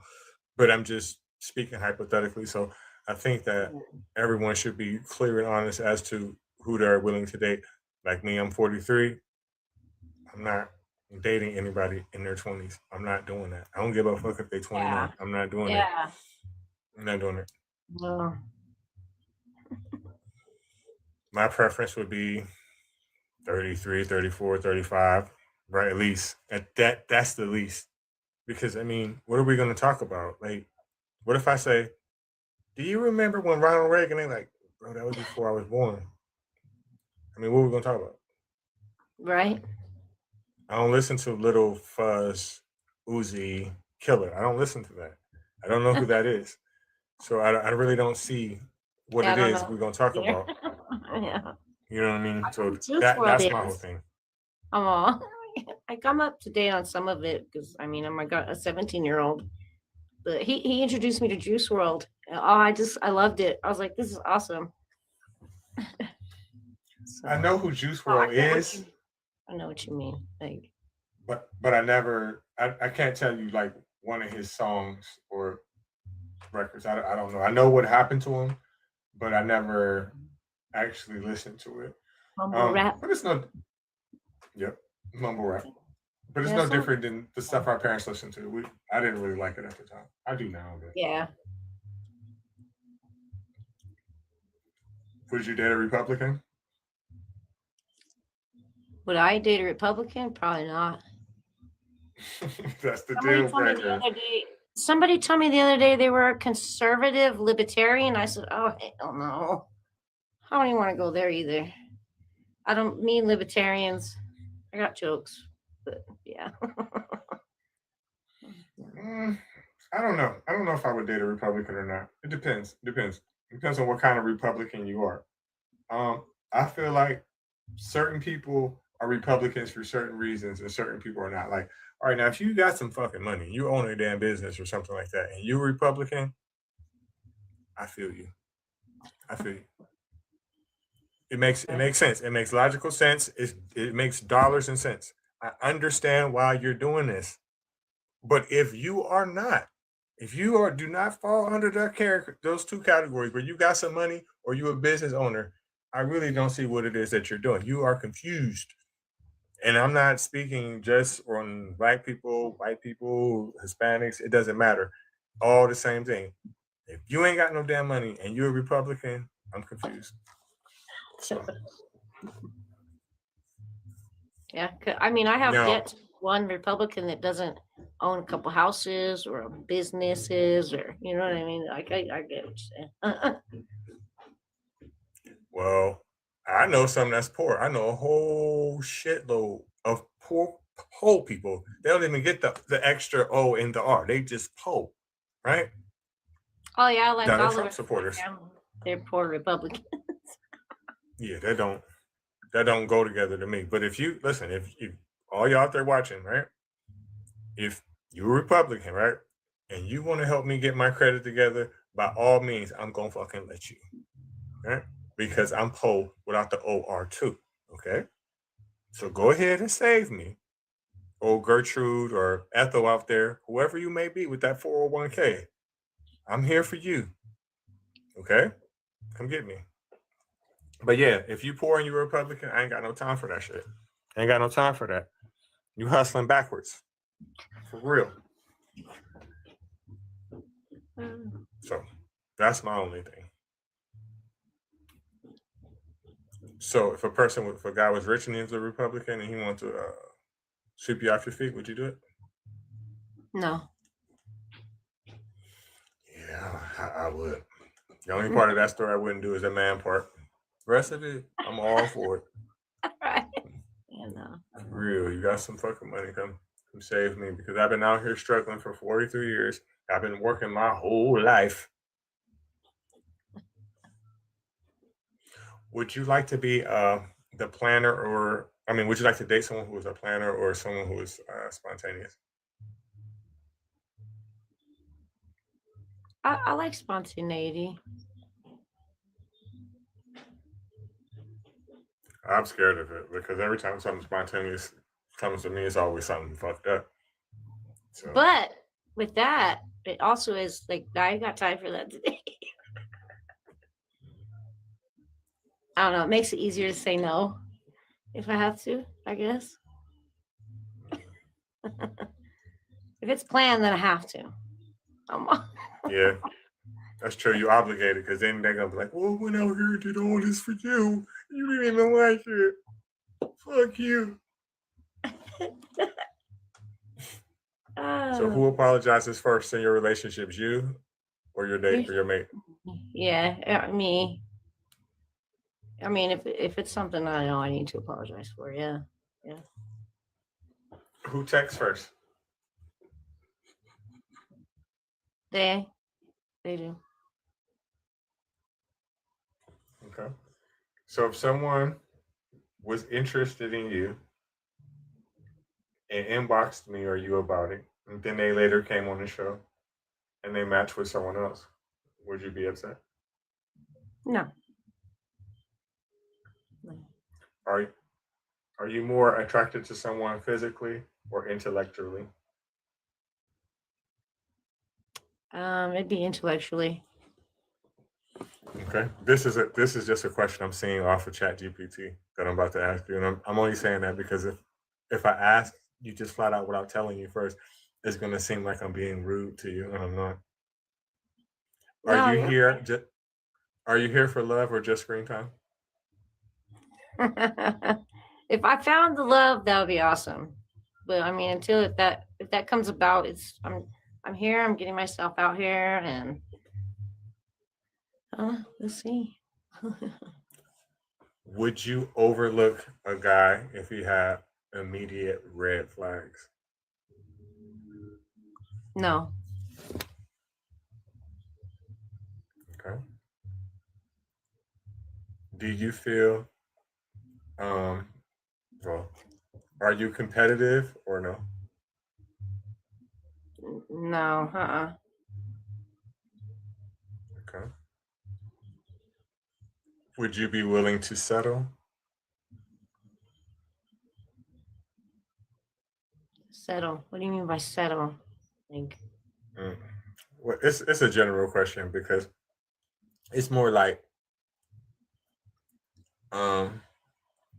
but I'm just speaking hypothetically. So I think that everyone should be clear and honest as to who they're willing to date. Like me, I'm 43. I'm not dating anybody in their 20s. I'm not doing that. I don't give a fuck if they're 29. Yeah. I'm not doing it. Yeah. I'm not doing it. No. My preference would be 33, 34, 35, right? At least that's the least. Because I mean, what are we going to talk about? Like, what if I say, "Do you remember when Ronald Reagan?" They like, bro, that was before I was born. I mean, what are we going to talk about? Right. I don't listen to Little Fuzz, Uzi, Killer. I don't listen to that. I don't know who that is. So I really don't see what Yeah, I it don't is know we're going to talk either. about. Yeah. You know what I mean? So Juice WRLD that's my whole is. thing. I'm all. I come up to date on some of it because I mean I got a 17-year-old, but he introduced me to Juice World. Oh, I loved it. I was like, this is awesome. So, I know who Juice oh, I WRLD get what is, I know what you mean. Like, but I can't tell you like one of his songs or records. I don't know. I know what happened to him, but I never actually listened to it. mumble rap. But it's no, yep, mumble rap. But it's Yeah, no some- different than the stuff our parents listened to. I didn't really like it at the time. I do now. But Yeah. would you date a Republican? Would I date a Republican? Probably not. That's the deal breaker. Somebody told me the other day they were a conservative libertarian. I said, oh, hell no. I don't even want to go there either. I don't mean libertarians. I got jokes, but yeah. I don't know. I don't know if I would date a Republican or not. It depends. Depends on what kind of Republican you are. I feel like certain people are Republicans for certain reasons and certain people are not. Like, all right, now if you got some fucking money, you own a damn business or something like that, and you're a Republican, I feel you. I feel you. It makes sense. It makes logical sense. It makes dollars and cents. I understand why you're doing this. But if you are not, if you are do not fall under those two categories where you got some money or you a business owner, I really don't see what it is that you're doing. You are confused. And I'm not speaking just on black people, white people, Hispanics, it doesn't matter. All the same thing. If you ain't got no damn money and you're a Republican, I'm confused. So Yeah. I mean, I have Now- yet to meet one Republican that doesn't own a couple houses or businesses or, you know what I mean? Like, I get what you're saying. well, I know some that's poor. I know a whole shitload of poor people. They don't even get the extra O in the R. They just poor, right? Oh, yeah. Like Donald all Trump of supporters. they're poor Republicans. Yeah, that don't go together to me. But if you listen, if all y'all out there watching, right? If you're a Republican, right, and you want to help me get my credit together, by all means, I'm gonna fucking let you, right? Because I'm poor without the OR too. Okay, so go ahead and save me, old Gertrude or Ethel out there, whoever you may be with that 401k. I'm here for you. Okay, come get me. But yeah, if you poor and you're a Republican, I ain't got no time for that shit. I ain't got no time for that. You hustling backwards. For real. So that's my only thing. So if a guy was rich and he was a Republican and he wanted to sweep you off your feet, would you do it? No. Yeah, I would. The only part of that story I wouldn't do is the man part. The rest of it, I'm all for it. Right. Yeah, no. For real, you got some fucking money, come save me because I've been out here struggling for 43 years. I've been working my whole life. Would you like to be the planner or, I mean, would you like to date someone who is a planner or someone who is spontaneous? I like spontaneity. I'm scared of it because every time something spontaneous comes to me, it's always something fucked up. So, But with that, it also is like, I ain't got time for that today. I don't know. It makes it easier to say no if I have to, I guess. If it's planned, then I have to. Yeah, that's true. You obligated because then they're gonna be like, "Oh, went out here and did all this for you. You didn't even like it. Fuck you." So who apologizes first in your relationships, you or your date or your mate? Yeah, me. I mean, if it's something I know I need to apologize for, yeah. Who texts first? They do. Okay. So if someone was interested in you and inboxed me or you about it, and then they later came on the show and they matched with someone else, would you be upset? No. Are are you more attracted to someone physically or intellectually? It'd be intellectually. Okay. This is just a question I'm seeing off of Chat GPT that I'm about to ask you. And I'm only saying that because if I ask you just flat out without telling you first, it's gonna seem like I'm being rude to you, and I'm not. Are No, you you're here are you here for love or just screen time? if I found the love, that would be awesome. But I mean, until if that comes about, I'm here. I'm getting myself out here, and we'll see. Would you overlook a guy if he had immediate red flags? No, Okay. Do you feel um well, are you competitive or no? no, Okay. Would you be willing to settle? Settle. What do you mean by settle? Like, Mm. Well, it's a general question because it's more like um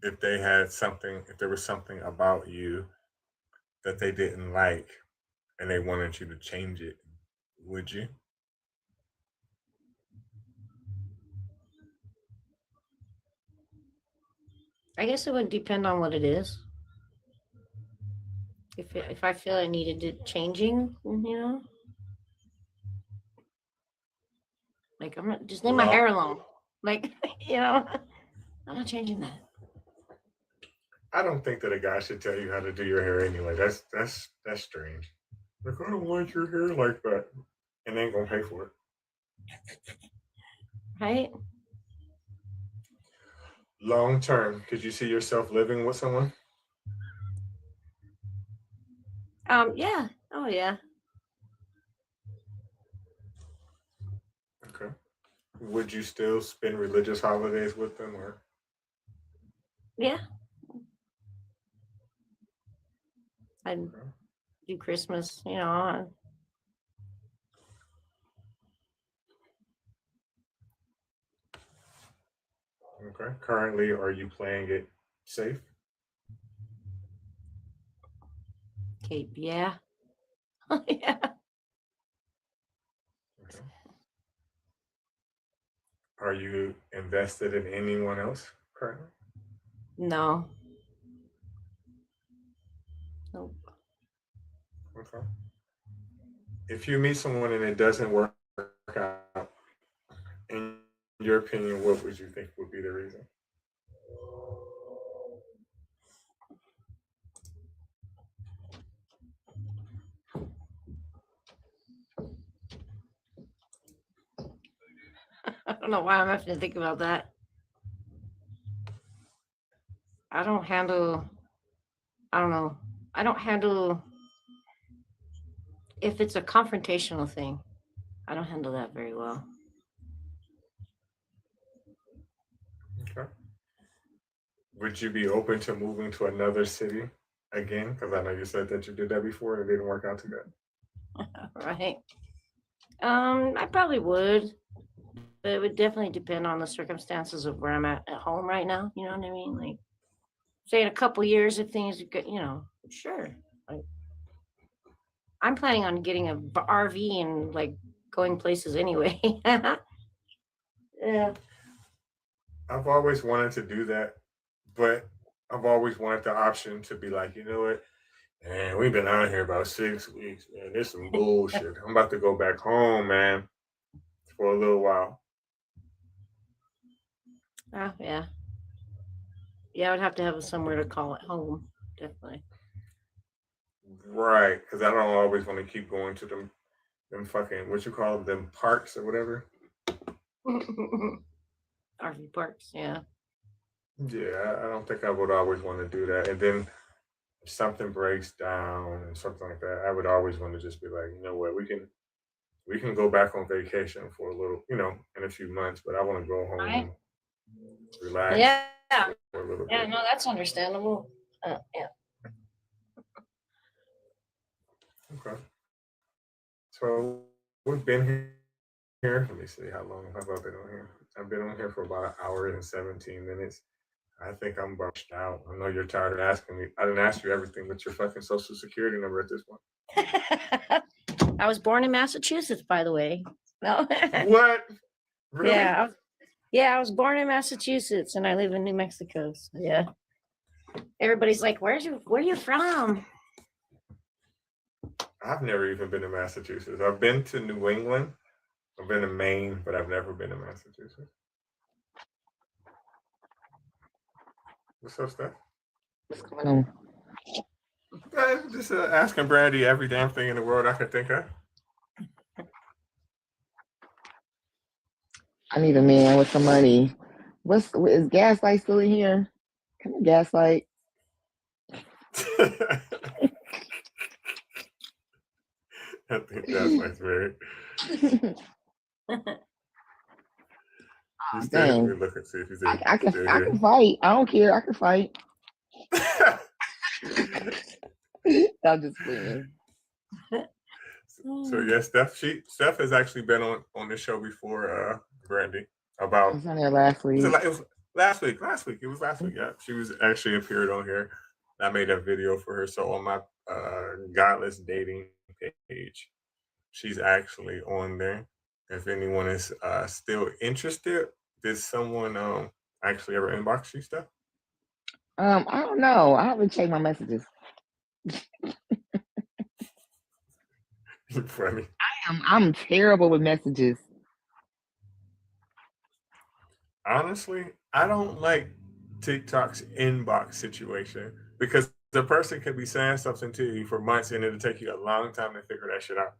if they had something, if there was something about you that they didn't like and they wanted you to change it, would you? I guess it would depend on what it is. If I feel I needed it changing, like I'm not just leave my Long, hair alone. Like, I'm not changing that. I don't think that a guy should tell you how to do your hair anyway. That's strange. Like, I don't like your hair like that, and they ain't gonna pay for it. Right? Long term, could you see yourself living with someone? Yeah. Oh yeah. Okay. Would you still spend religious holidays with them, or Yeah. I'd do Christmas, okay? Currently, are you playing it safe? Cape, yeah. Yeah. Okay. Are you invested in anyone else currently? No. Nope. Okay. If you meet someone and it doesn't work out, in your opinion, what would you think would be the reason? I don't know why I'm having to think about that. I don't handle, I don't know. I don't handle, if it's a confrontational thing, I don't handle that very well. Okay. Would you be open to moving to another city again? Because I know you said that you did that before and it didn't work out too good. Right. I probably would, but it would definitely depend on the circumstances of where I'm at home right now. You know what I mean? Like, say in a couple years, if things are good, sure. Like, I'm planning on getting a RV and like going places anyway. Yeah. I've always wanted to do that, but I've always wanted the option to be like, you know what? Man, we've been out here about 6 weeks, man. This some bullshit. I'm about to go back home, man, for a little while. Oh, yeah. Yeah, I would have to have somewhere to call it home. Definitely. Right, because I don't always want to keep going to them fucking, what you call them, parks or whatever. RV parks, yeah. Yeah, I don't think I would always want to do that. And then if something breaks down and something like that, I would always want to just be like, you know what, we can go back on vacation for a little, in a few months, but I want to go home Right. and relax Yeah. for a little Yeah, bit. no, that's understandable. Yeah. Okay. So we've been here. Let me see how long have I been on here. I've been on here for about an hour and 17 minutes. I think I'm burnt out. I know you're tired of asking me. I didn't ask you everything but your fucking social security number at this point. I was born in Massachusetts, by the way. No. What? Really? Yeah, I was born in Massachusetts and I live in New Mexico. So yeah. Everybody's like, where are you from? I've never even been to Massachusetts. I've been to New England. I've been to Maine, but I've never been to Massachusetts. What's up, Steph? What's going on? Just asking Brandy every damn thing in the world I could think of. I need a man with some money. Is Gaslight still in here? Come on, Gaslight. I think that's like very. He's still dang. here. Look and see if he's I still can here. fight. I don't care. I can fight. I'm just playing. So yeah, Steph has actually been on the show before, Brandy. I About was on there last week. it was last week. It was last week. Yeah, she was actually appeared on here. I made a video for her. So on my Godless Dating page, she's actually on there. If anyone is still interested, did someone actually ever inbox you stuff? I don't know. I haven't checked my messages. Funny. I'm terrible with messages. Honestly, I don't like TikTok's inbox situation because the person could be saying something to you for months and it'll take you a long time to figure that shit out.